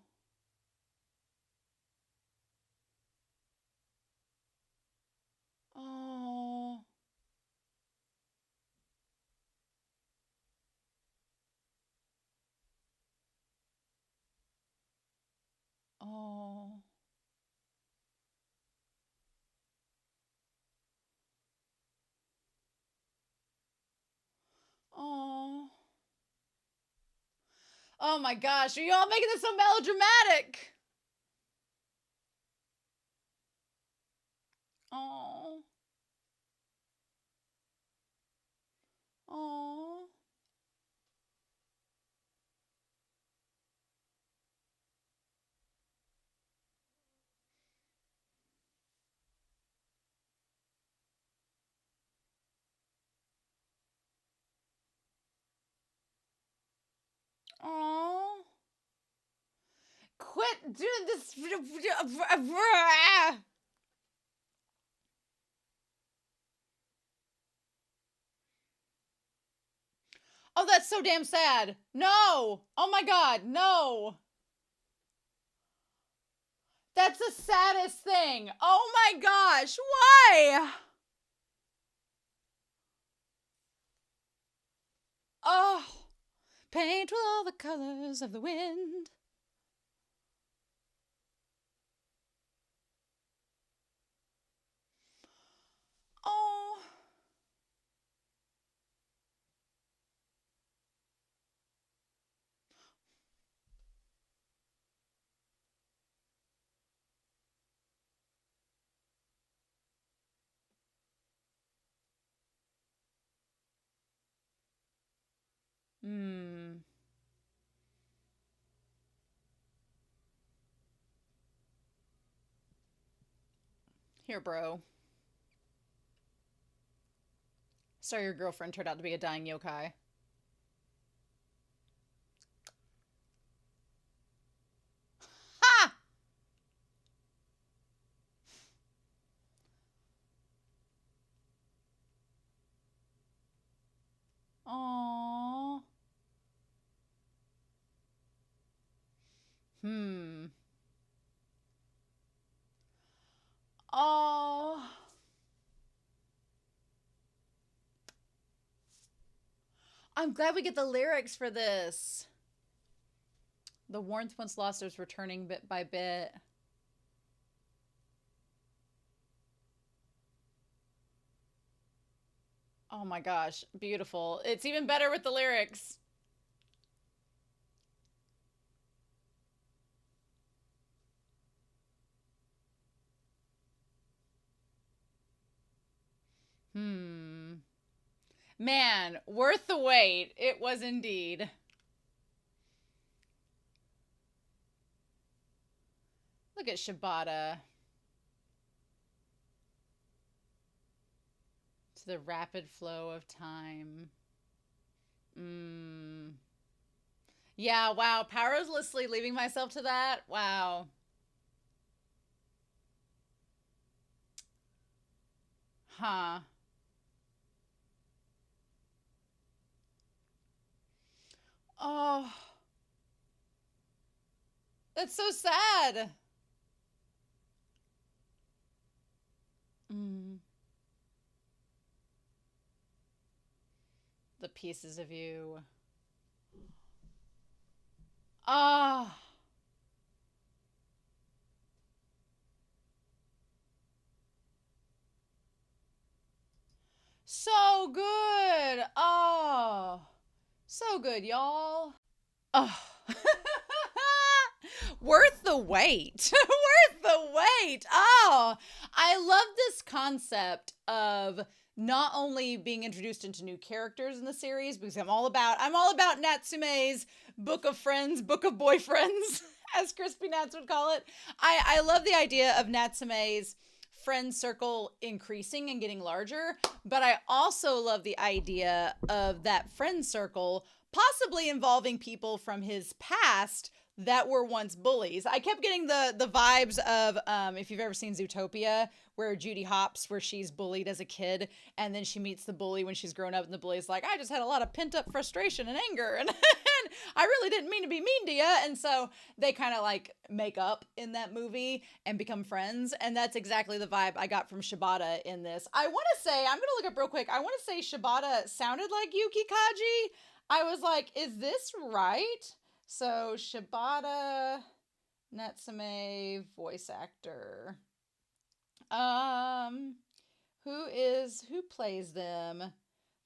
Oh. Oh. Oh. Oh my gosh, are you all making this so melodramatic? Oh. Oh. Oh. Quit doing this. Oh, that's so damn sad. No. Oh my god, no. That's the saddest thing. Oh my gosh, why? Oh. Paint with all the colors of the wind. Oh. Hmm. Here, bro. Sorry your girlfriend turned out to be a dying yokai. Ha! Aww. Hmm. Oh. I'm glad we get the lyrics for this. The warmth once lost is returning bit by bit. Oh my gosh, beautiful. It's even better with the lyrics. Hmm. Man, worth the wait. It was indeed. Look at Shibata. To the rapid flow of time. Mmm. Yeah, wow. Powerlessly leaving myself to that. Wow. Huh. Oh, that's so sad. Mm. The pieces of you. Ah. Oh, so good. Oh, so good, y'all. Oh. Worth the wait. Worth the wait. Oh, I love this concept of not only being introduced into new characters in the series, because I'm all about Natsume's book of friends, book of boyfriends, as Crispy Nats would call it. I love the idea of Natsume's friend circle increasing and getting larger, but I also love the idea of that friend circle possibly involving people from his past that were once bullies. I kept getting the vibes of if you've ever seen Zootopia, where Judy Hopps, where she's bullied as a kid, and then she meets the bully when she's grown up, and the bully's like, I just had a lot of pent up frustration and anger, and I really didn't mean to be mean to you. And so they kind of like make up in that movie and become friends. And that's exactly the vibe I got from Shibata in this. I want to say, I'm going to look up real quick. I want to say Shibata sounded like Yuki Kaji. I was like, is this right? So Shibata Natsume voice actor. Um who plays them?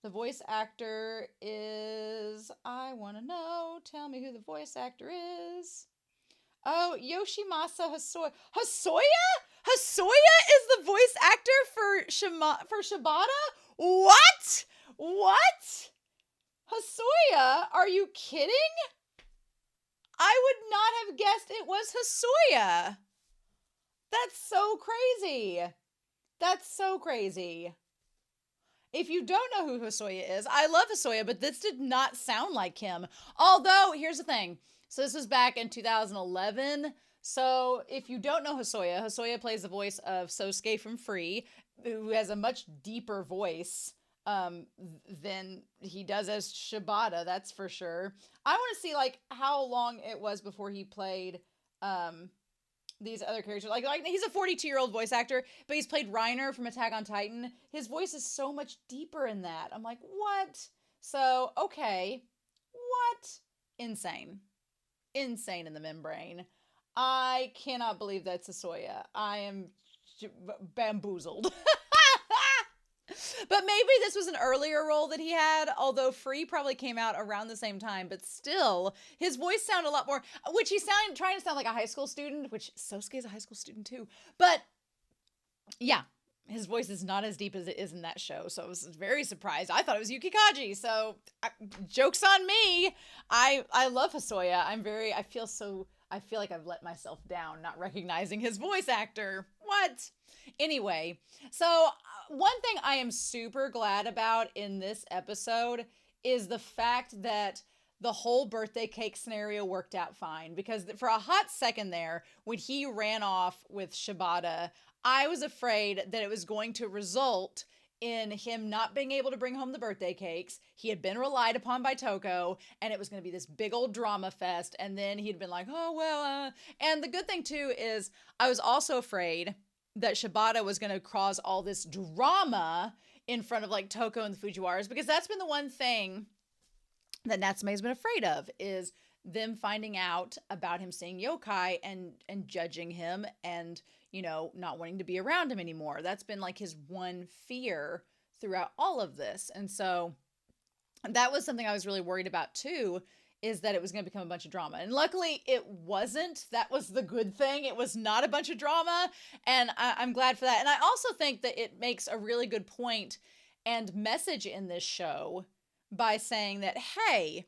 The voice actor is, I want to know. Tell me who the voice actor is. Oh, Yoshimasa Hosoya. Hosoya? Hosoya is the voice actor for Shibata? What? What? Hosoya? Are you kidding? I would not have guessed it was Hosoya. That's so crazy. That's so crazy. If you don't know who Hosoya is, I love Hosoya, but this did not sound like him. Although, here's the thing. So this was back in 2011. So if you don't know Hosoya, Hosoya plays the voice of Sosuke from Free, who has a much deeper voice than he does as Shibata, that's for sure. I want to see like how long it was before he played these other characters. Like he's a 42-year-old voice actor, but he's played Reiner from Attack on Titan. His voice is so much deeper in that. I'm like, what? So, okay. What? Insane. Insane in the membrane. I cannot believe that's a Soya. I am bamboozled. But maybe this was an earlier role that he had, although Free probably came out around the same time, but still, his voice sounded a lot more, which he sounded, trying to sound like a high school student, which Sosuke is a high school student too. But yeah, his voice is not as deep as it is in that show, so I was very surprised. I thought it was Yuki Kaji, so joke's on me. I love Hosoya. I feel like I've let myself down not recognizing his voice actor. What? Anyway, so one thing I am super glad about in this episode is the fact that the whole birthday cake scenario worked out fine, because for a hot second there, when he ran off with Shibata, I was afraid that it was going to result in him not being able to bring home the birthday cakes. He had been relied upon by Toko, and it was going to be this big old drama fest. And then he'd been like, oh, well, and the good thing too is I was also afraid that Shibata was going to cause all this drama in front of like Toko and the Fujiwaras, because that's been the one thing that Natsume has been afraid of, is them finding out about him seeing yokai and judging him and, you know, not wanting to be around him anymore. That's been like his one fear throughout all of this. And so that was something I was really worried about too, is that it was going to become a bunch of drama. And luckily it wasn't. That was the good thing. It was not a bunch of drama. And I'm glad for that. And I also think that it makes a really good point and message in this show by saying that, hey,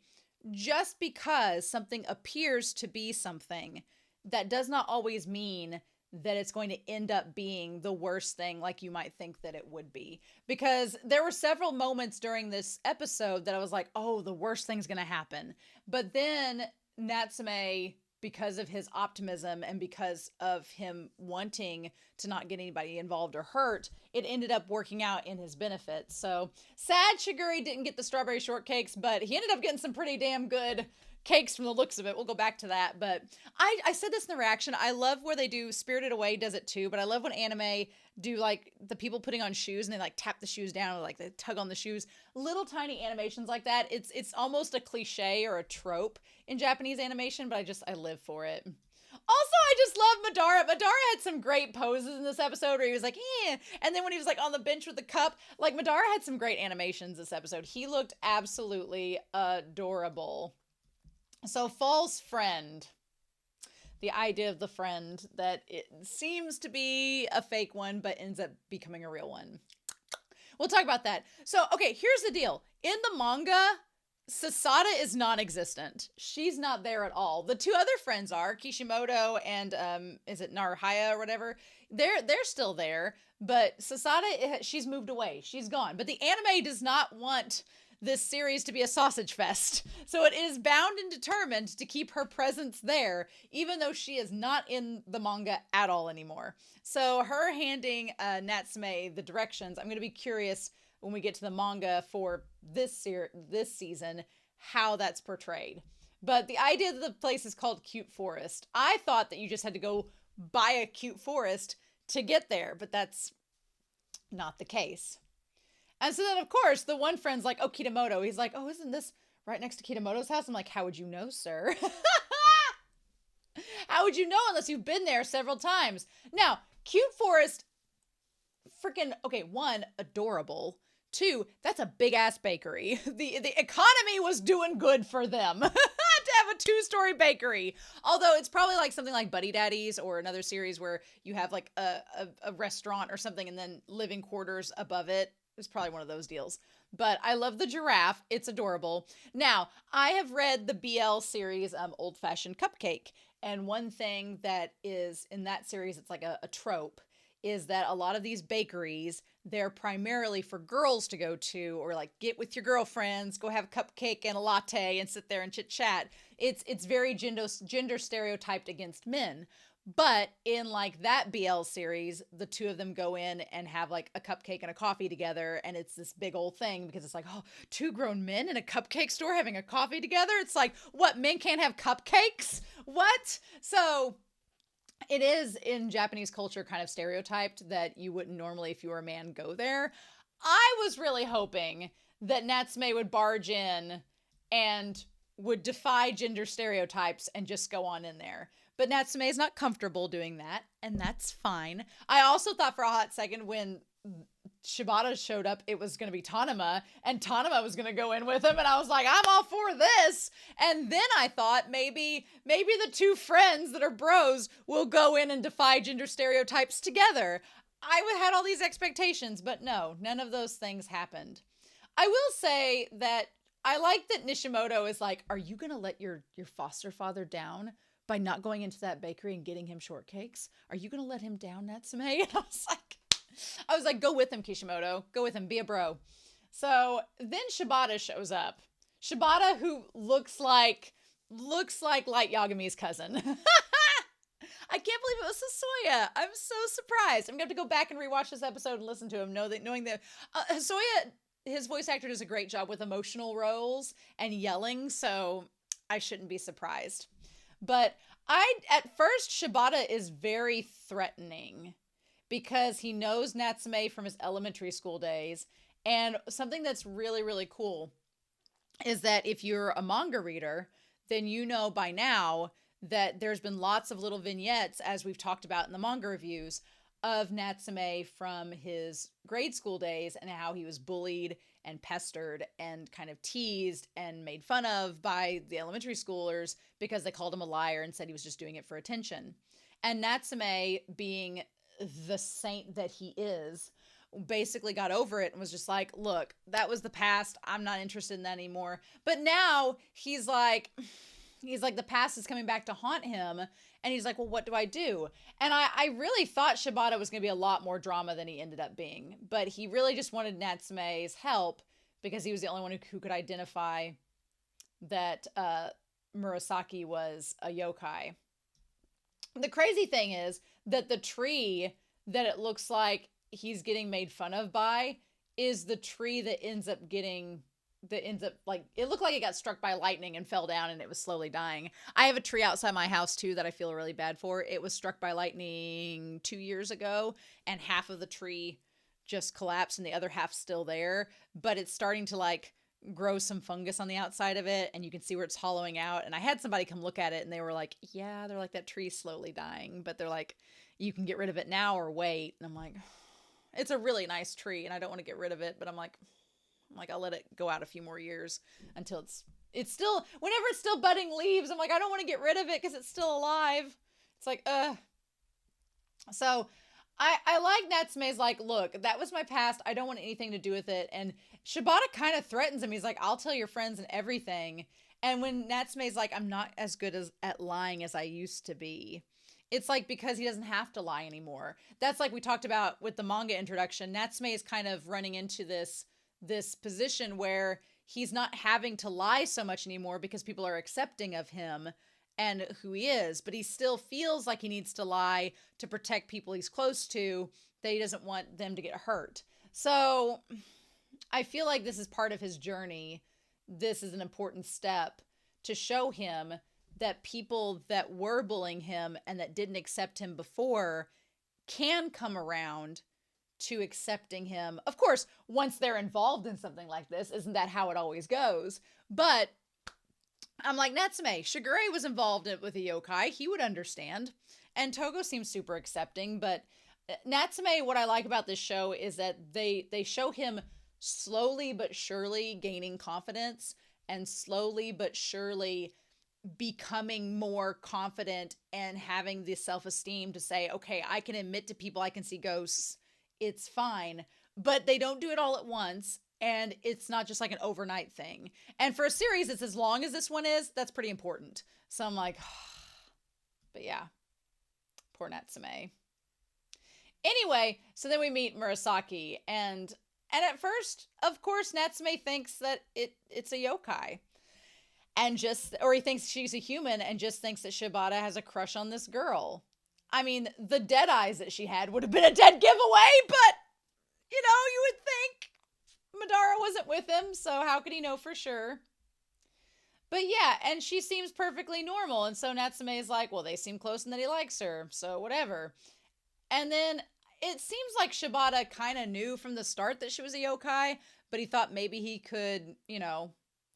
just because something appears to be something, that does not always mean that it's going to end up being the worst thing like you might think that it would be. Because there were several moments during this episode that I was like, oh, the worst thing's going to happen. But then Natsume, because of his optimism and because of him wanting to not get anybody involved or hurt, it ended up working out in his benefit. So sad Shiguri didn't get the strawberry shortcakes, but he ended up getting some pretty damn good cakes from the looks of it. We'll go back to that. But I said this in the reaction. I love where they do Spirited Away does it too, but I love when anime do like the people putting on shoes and they like tap the shoes down or like they tug on the shoes. Little tiny animations like that. It's almost a cliche or a trope in Japanese animation, but I live for it. Also, I just love Madara. Madara had some great poses in this episode where he was like, eh. And then when he was like on the bench with the cup, like Madara had some great animations this episode. He looked absolutely adorable. So false friend, the idea of the friend that it seems to be a fake one, but ends up becoming a real one. We'll talk about that. So, okay, here's the deal. In the manga, Sasada is non-existent. She's not there at all. The two other friends are Kishimoto and is it Naruhaya or whatever? They're still there, but Sasada, she's moved away. She's gone. But the anime does not want this series to be a sausage fest. So it is bound and determined to keep her presence there, even though she is not in the manga at all anymore. So her handing Natsume the directions, I'm going to be curious when we get to the manga for this season, how that's portrayed. But the idea that the place is called Cute Forest, I thought that you just had to go buy a cute forest to get there, but that's not the case. And so then, of course, the one friend's like, oh, Kitamoto. He's like, oh, isn't this right next to Kitamoto's house? I'm like, how would you know, sir? How would you know unless you've been there several times? Now, Cute Forest, freaking, okay, one, adorable. Two, that's a big-ass bakery. The economy was doing good for them to have a 2-story bakery. Although it's probably like something like Buddy Daddies or another series where you have like a restaurant or something and then living quarters above it. It's probably one of those deals. But I love the giraffe. It's adorable. Now, I have read the BL series, Old Fashioned Cupcake. And one thing that is in that series, it's like a trope, is that a lot of these bakeries, they're primarily for girls to go to, or like get with your girlfriends, go have a cupcake and a latte and sit there and chit chat. It's very gender stereotyped against men. But in like that BL series, the two of them go in and have like a cupcake and a coffee together. And it's this big old thing because it's like, oh, 2 grown men in a cupcake store having a coffee together. It's like, what, men can't have cupcakes? What? So it is in Japanese culture kind of stereotyped that you wouldn't normally, if you were a man, go there. I was really hoping that Natsume would barge in and would defy gender stereotypes and just go on in there. But Natsume is not comfortable doing that, and that's fine. I also thought for a hot second when Shibata showed up, it was going to be Tanama, and Tanama was going to go in with him, and I was like, I'm all for this. And then I thought maybe the two friends that are bros will go in and defy gender stereotypes together. I had all these expectations, but no, none of those things happened. I will say that I like that Nishimoto is like, are you going to let your foster father down by not going into that bakery and getting him shortcakes? Are you going to let him down, Natsume? And I was like, go with him, Kishimoto. Go with him. Be a bro. So then Shibata shows up. Shibata, who looks like Light Yagami's cousin. I can't believe Hosoya. I'm so surprised. I'm going to have to go back and rewatch this episode and listen to him, knowing that Hosoya, his voice actor does a great job with emotional roles and yelling, so I shouldn't be surprised. But at first, Shibata is very threatening because he knows Natsume from his elementary school days. And something that's really, really cool is that if you're a manga reader, then you know by now that there's been lots of little vignettes, as we've talked about in the manga reviews, of Natsume from his grade school days and how he was bullied and pestered and kind of teased and made fun of by the elementary schoolers because they called him a liar and said he was just doing it for attention. And Natsume, being the saint that he is, basically got over it and was just like, look, that was the past. I'm not interested in that anymore. But now he's like, the past is coming back to haunt him. And he's like, well, what do I do? And I really thought Shibata was going to be a lot more drama than he ended up being. But he really just wanted Natsume's help because he was the only one who could identify that Murasaki was a yokai. The crazy thing is that the tree that it looks like he's getting made fun of by is the tree that ends up like, it looked like it got struck by lightning and fell down and it was slowly dying. I have a tree outside my house too that I feel really bad for. It was struck by lightning 2 years ago and half of the tree just collapsed and the other half's still there, but it's starting to like grow some fungus on the outside of it and you can see where it's hollowing out. And I had somebody come look at it and they were like, yeah, they're like, that tree's slowly dying, but they're like, you can get rid of it now or wait. And I'm like, it's a really nice tree and I don't want to get rid of it, but I'm like, I'll let it go out a few more years until it's still, whenever it's still budding leaves, I'm like, I don't want to get rid of it because it's still alive. It's like, So I like Natsume's like, look, that was my past. I don't want anything to do with it. And Shibata kind of threatens him. He's like, I'll tell your friends and everything. And when Natsume's like, I'm not as good at lying as I used to be, it's like because he doesn't have to lie anymore. That's like we talked about with the manga introduction. Natsume is kind of running into this position where he's not having to lie so much anymore because people are accepting of him and who he is, but he still feels like he needs to lie to protect people he's close to, that he doesn't want them to get hurt. So I feel like this is part of his journey. This is an important step to show him that people that were bullying him and that didn't accept him before can come around to accepting him. Of course, once they're involved in something like this, isn't that how it always goes? But I'm like, Natsume, Shigure was involved with a yokai. He would understand. And Togo seems super accepting. But Natsume, what I like about this show is that they show him slowly but surely gaining confidence and slowly but surely becoming more confident and having the self-esteem to say, okay, I can admit to people I can see ghosts. It's fine. But they don't do it all at once. And it's not just like an overnight thing. And for a series that's as long as this one is, that's pretty important. So I'm like, but yeah, poor Natsume. Anyway, so then we meet Murasaki. And at first, of course, Natsume thinks that it's a yokai. Or he thinks she's a human and just thinks that Shibata has a crush on this girl. I mean, the dead eyes that she had would have been a dead giveaway, but, you would think Madara wasn't with him, so how could he know for sure? But yeah, and she seems perfectly normal, and so Natsume is like, well, they seem close and that he likes her, so whatever. And then it seems like Shibata kind of knew from the start that she was a yokai, but he thought maybe he could,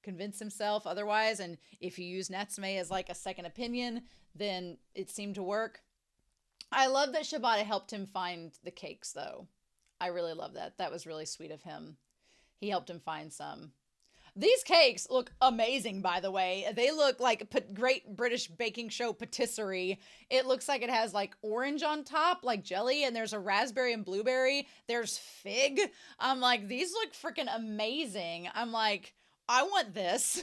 convince himself otherwise, and if you use Natsume as like a second opinion, then it seemed to work. I love that Shibata helped him find the cakes, though. I really love that. That was really sweet of him. He helped him find some. These cakes look amazing, by the way. They look like Great British Baking Show patisserie. It looks like it has like orange on top, like jelly, and there's a raspberry and blueberry. There's fig. I'm like, these look freaking amazing. I'm like, I want this.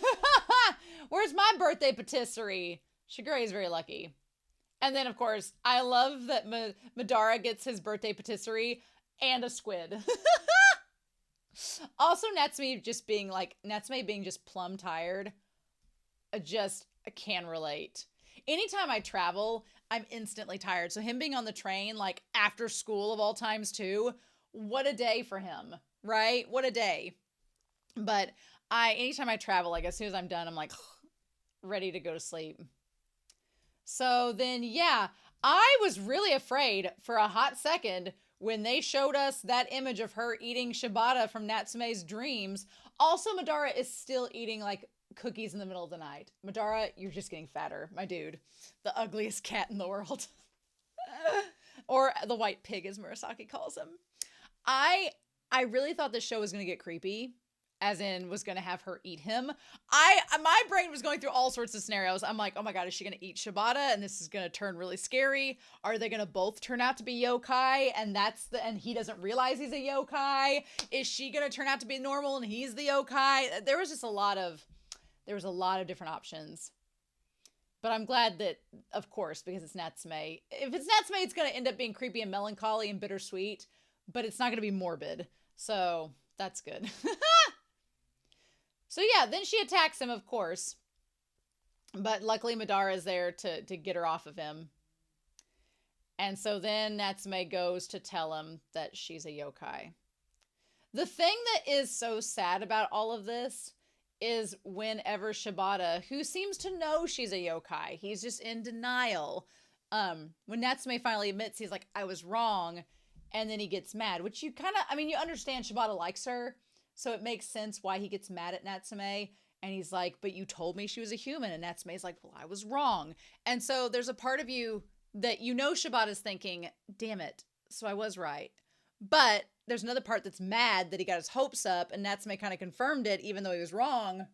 Where's my birthday patisserie? Shigure is very lucky. And then, of course, I love that Madara gets his birthday patisserie and a squid. Also, Natsume being just plumb tired, I can relate. anytime I travel, I'm instantly tired. So him being on the train, like after school of all times too, what a day for him, right? What a day. But anytime I travel, like as soon as I'm done, I'm like ready to go to sleep. So then, yeah, I was really afraid for a hot second when they showed us that image of her eating Shibata from Natsume's dreams. Also, Madara is still eating like cookies in the middle of the night. Madara, you're just getting fatter, my dude. The ugliest cat in the world. Or the white pig, as Murasaki calls him. I really thought this show was going to get creepy, as in was going to have her eat him. My brain was going through all sorts of scenarios. I'm like, oh my god, is she going to eat Shibata and this is going to turn really scary? Are they going to both turn out to be yokai and and he doesn't realize he's a yokai? Is she going to turn out to be normal and he's the yokai? There was a lot of different options. But I'm glad that, of course, because it's Natsume. If it's Natsume, it's going to end up being creepy and melancholy and bittersweet, but it's not going to be morbid. So that's good. So yeah, then she attacks him, of course. But luckily Madara is there to get her off of him. And so then Natsume goes to tell him that she's a yokai. The thing that is so sad about all of this is whenever Shibata, who seems to know she's a yokai, he's just in denial. When Natsume finally admits, he's like, I was wrong. And then he gets mad, which you you understand Shibata likes her. So it makes sense why he gets mad at Natsume. And he's like, but you told me she was a human. And Natsume's like, well, I was wrong. And so there's a part of you that Shibata's thinking, damn it, so I was right. But there's another part that's mad that he got his hopes up and Natsume kind of confirmed it even though he was wrong.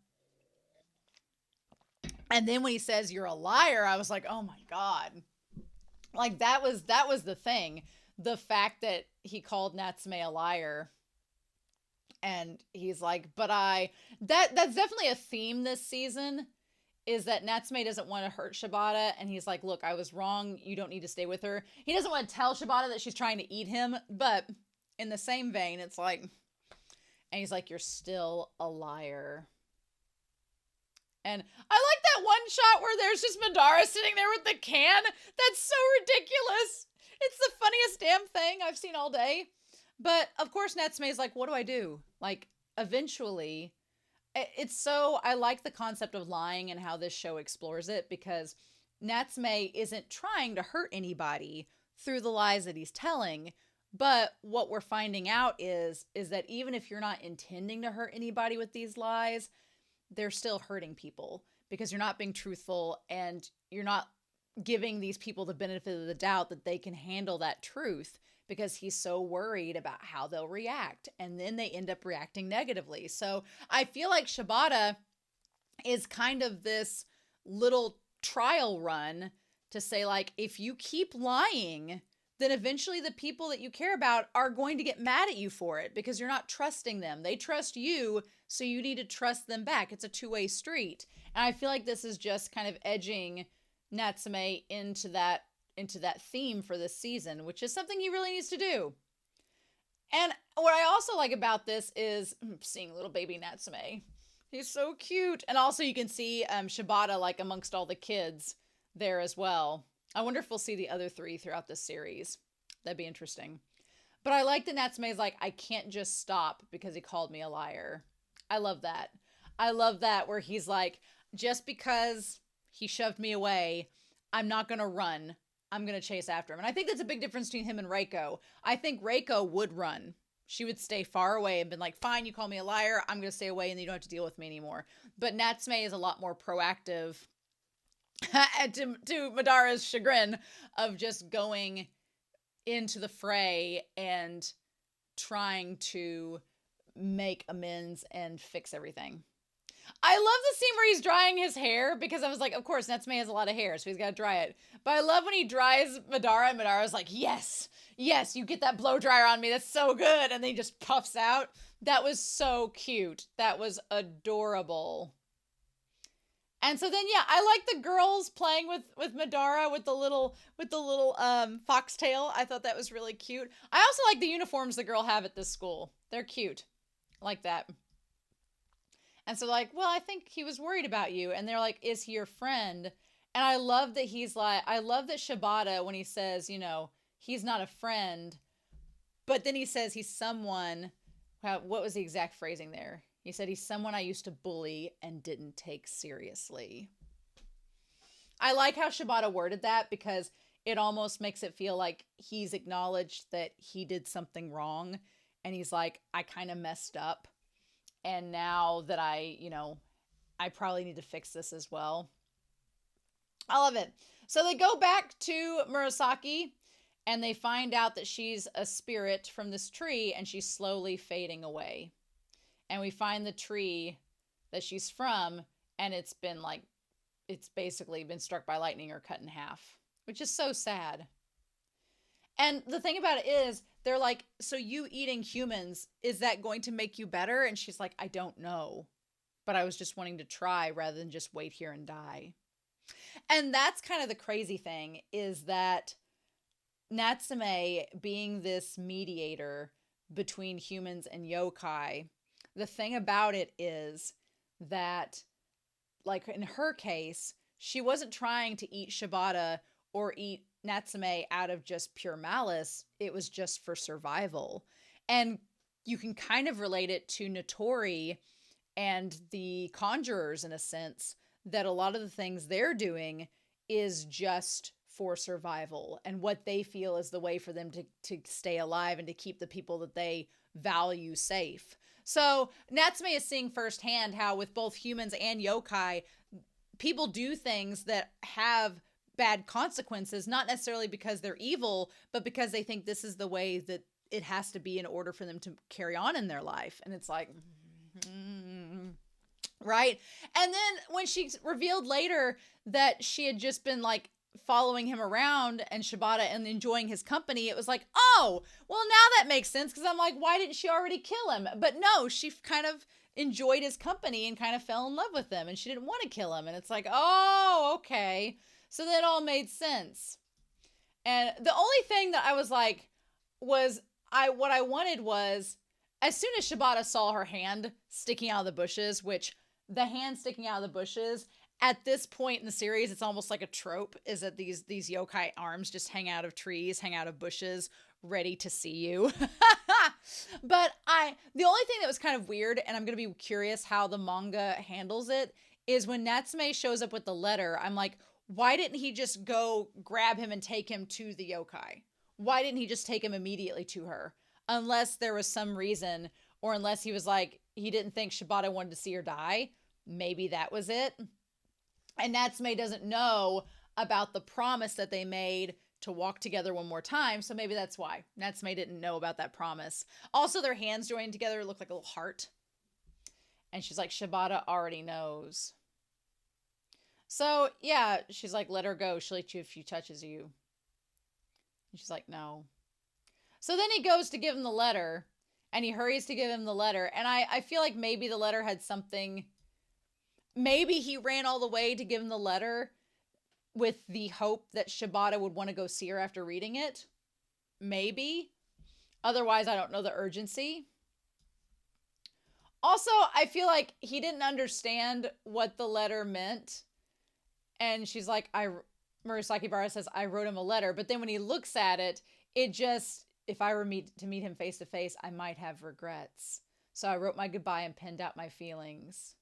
And then when he says you're a liar, I was like, oh my god. Like that was the thing. The fact that he called Natsume a liar. And he's like, but that's definitely a theme this season, is that Natsume doesn't want to hurt Shibata. And he's like, look, I was wrong. You don't need to stay with her. He doesn't want to tell Shibata that she's trying to eat him. But in the same vein, it's like, and he's like, you're still a liar. And I like that one shot where there's just Madara sitting there with the can. That's so ridiculous. It's the funniest damn thing I've seen all day. But of course Natsume's like, what do I do? Like, eventually, I like the concept of lying and how this show explores it, because Natsume isn't trying to hurt anybody through the lies that he's telling. But what we're finding out is that even if you're not intending to hurt anybody with these lies, they're still hurting people because you're not being truthful and you're not giving these people the benefit of the doubt that they can handle that truth, because he's so worried about how they'll react. And then they end up reacting negatively. So I feel like Shibata is kind of this little trial run to say, like, if you keep lying, then eventually the people that you care about are going to get mad at you for it because you're not trusting them. They trust you, so you need to trust them back. It's a two-way street. And I feel like this is just kind of edging Natsume into that theme for this season, which is something he really needs to do. And what I also like about this is seeing little baby Natsume. He's so cute. And also you can see Shibata like amongst all the kids there as well. I wonder if we'll see the other three throughout this series. That'd be interesting. But I like that Natsume's like, I can't just stop because he called me a liar. I love that. I love that where he's like, just because he shoved me away, I'm not going to run. I'm going to chase after him. And I think that's a big difference between him and Reiko. I think Reiko would run. She would stay far away and been like, fine, you call me a liar. I'm going to stay away and you don't have to deal with me anymore. But Natsume is a lot more proactive to Madara's chagrin of just going into the fray and trying to make amends and fix everything. I love the scene where he's drying his hair, because I was like, of course, Natsume has a lot of hair, so he's got to dry it. But I love when he dries Madara, and Madara's like, yes, you get that blow dryer on me. That's so good. And then he just puffs out. That was so cute. That was adorable. And so then, yeah, I like the girls playing with Madara with the little foxtail. I thought that was really cute. I also like the uniforms the girl have at this school. They're cute. I like that. And so like, well, I think he was worried about you. And they're like, is he your friend? And I love that I love that Shibata, when he says, he's not a friend, but then he says he's someone, what was the exact phrasing there? He said he's someone I used to bully and didn't take seriously. I like how Shibata worded that because it almost makes it feel like he's acknowledged that he did something wrong. And he's like, I kind of messed up. And now that I probably need to fix this as well. I love it. So they go back to Murasaki and they find out that she's a spirit from this tree and she's slowly fading away. And we find the tree that she's from, and it's basically been struck by lightning or cut in half, which is so sad. And the thing about it is, they're like, so you eating humans, is that going to make you better? And she's like, I don't know, but I was just wanting to try rather than just wait here and die. And that's kind of the crazy thing, is that Natsume, being this mediator between humans and yokai, the thing about it is that, like in her case, she wasn't trying to eat Shibata or eat Natsume out of just pure malice. It was just for survival. And you can kind of relate it to Notori and the Conjurers in a sense, that a lot of the things they're doing is just for survival and what they feel is the way for them to stay alive and to keep the people that they value safe. So Natsume is seeing firsthand how with both humans and yokai, people do things that have bad consequences, not necessarily because they're evil, but because they think this is the way that it has to be in order for them to carry on in their life. And it's like, right? And then when she revealed later that she had just been like following him around and Shibata and enjoying his company, it was like, oh, well, now that makes sense. Because I'm like, why didn't she already kill him? But no, she kind of enjoyed his company and kind of fell in love with him, and she didn't want to kill him. And it's like, oh, okay. So that all made sense. And the only thing that I was like, what I wanted was, as soon as Shibata saw her hand sticking out of the bushes, which the hand sticking out of the bushes, at this point in the series, it's almost like a trope, is that these yokai arms just hang out of trees, hang out of bushes, ready to see you. But the only thing that was kind of weird, and I'm going to be curious how the manga handles it, is when Natsume shows up with the letter, I'm like, why didn't he just go grab him and take him to the yokai? Why didn't he just take him immediately to her? Unless there was some reason, or unless he was like, he didn't think Shibata wanted to see her die. Maybe that was it. And Natsume doesn't know about the promise that they made to walk together one more time. So maybe that's why Natsume didn't know about that promise. Also, their hands joined together look like a little heart. And she's like, Shibata already knows. So yeah, she's like, let her go. She'll eat you if she touches you. And she's like, no. So then he goes to give him the letter, and he hurries to give him the letter. And I feel like maybe the letter had something. Maybe he ran all the way to give him the letter with the hope that Shibata would want to go see her after reading it. Maybe. Otherwise, I don't know the urgency. Also, I feel like he didn't understand what the letter meant. And she's like, Murasaki Bara says, I wrote him a letter. But then when he looks at it, it just, if I were to meet him face to face, I might have regrets. So I wrote my goodbye and penned out my feelings.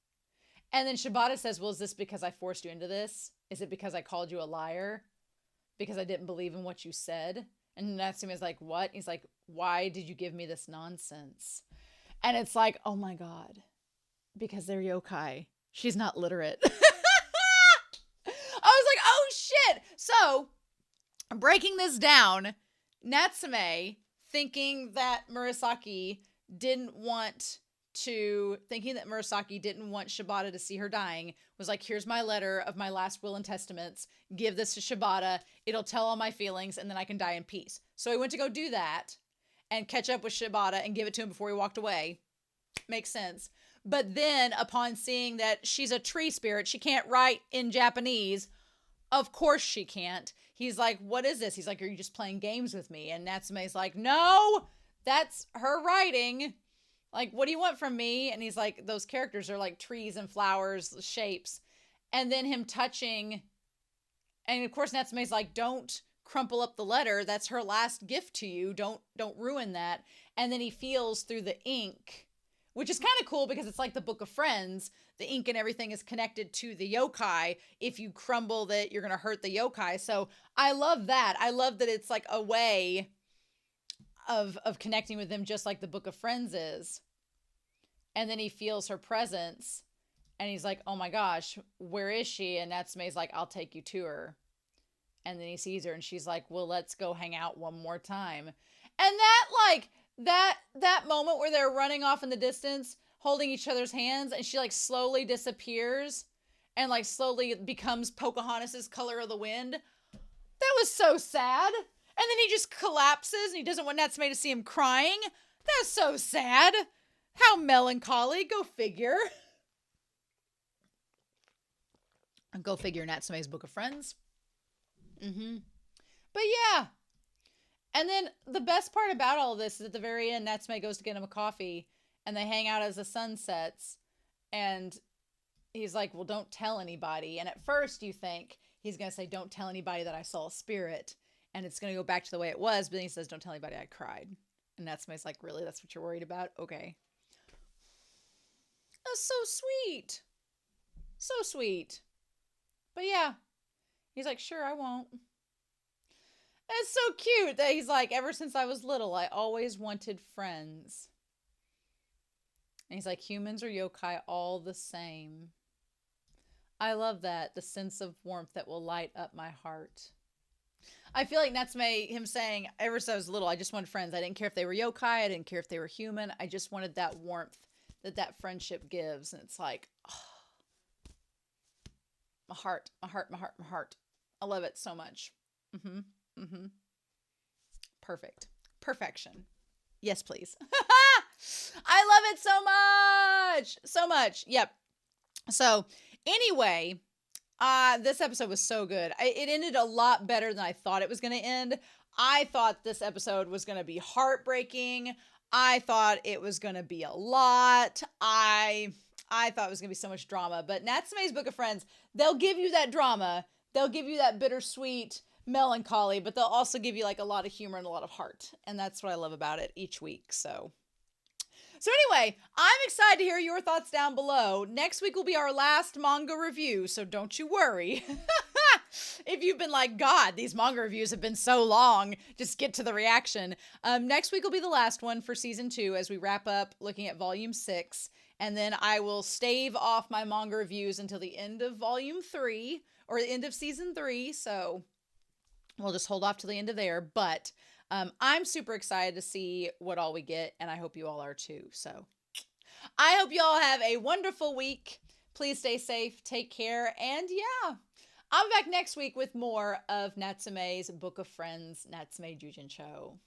And then Shibata says, well, is this because I forced you into this? Is it because I called you a liar? Because I didn't believe in what you said? And Natsume is like, what? He's like, why did you give me this nonsense? And it's like, oh my God. Because they're yokai. She's not literate. I was like, oh shit. So, breaking this down, Natsume, thinking that Murasaki didn't want Shibata to see her dying, was like, here's my letter of my last will and testaments. Give this to Shibata. It'll tell all my feelings, and then I can die in peace. So he went to go do that and catch up with Shibata and give it to him before he walked away. Makes sense. But then upon seeing that she's a tree spirit, she can't write in Japanese. Of course she can't. He's like, what is this? He's like, are you just playing games with me? And Natsume's like, no, that's her writing. Like, what do you want from me? And he's like, those characters are like trees and flowers, shapes. And then him touching And of course, Natsume's like, don't crumple up the letter. That's her last gift to you. Don't ruin that. And then he feels through the ink, which is kind of cool because it's like the Book of Friends. The ink and everything is connected to the yokai. If you crumble that, you're going to hurt the yokai. So I love that. I love that it's like a way of connecting with them, just like the Book of Friends is. And then he feels her presence and he's like, oh my gosh, where is she? And Natsume's like, I'll take you to her. And then he sees her and she's like, well, let's go hang out one more time. And that moment where they're running off in the distance, holding each other's hands, and she like slowly disappears and like slowly becomes Pocahontas's Color of the Wind. That was so sad. And then he just collapses and he doesn't want Natsume to see him crying. That's so sad. How melancholy. Go figure. Go figure, Natsume's Book of Friends. But yeah. And then the best part about all of this is at the very end, Natsume goes to get him a coffee and they hang out as the sun sets. And he's like, well, don't tell anybody. And at first you think he's going to say, don't tell anybody that I saw a spirit. And it's going to go back to the way it was. But then he says, don't tell anybody I cried. And Natsume's like, really? That's what you're worried about? Okay. That's so sweet. So sweet. But yeah. He's like, sure, I won't. It's so cute that he's like, ever since I was little, I always wanted friends. And he's like, humans are yokai all the same. I love that. The sense of warmth that will light up my heart. I feel like Natsume, him saying, ever since I was little, I just wanted friends. I didn't care if they were yokai. I didn't care if they were human. I just wanted that warmth that friendship gives. And it's like, oh, my heart, my heart, my heart, my heart. I love it so much. Perfect. Perfection. Yes, please. I love it so much. So much. Yep. So anyway, this episode was so good. It ended a lot better than I thought it was going to end. I thought this episode was going to be heartbreaking. I thought it was going to be a lot. I thought it was going to be so much drama. But Natsume's Book of Friends, they'll give you that drama. They'll give you that bittersweet melancholy, but they'll also give you like a lot of humor and a lot of heart. And that's what I love about it each week. So anyway, I'm excited to hear your thoughts down below. Next week will be our last manga review, so don't you worry. If you've been like, God, these manga reviews have been so long, just get to the reaction. Next week will be the last one for season 2 as we wrap up looking at volume 6. And then I will stave off my manga reviews until the end of volume 3 or the end of season 3. So we'll just hold off to the end of there. But I'm super excited to see what all we get, and I hope you all are too. So I hope you all have a wonderful week. Please stay safe, take care, and yeah, I'll be back next week with more of Natsume's Book of Friends, Natsume YUJINCHO.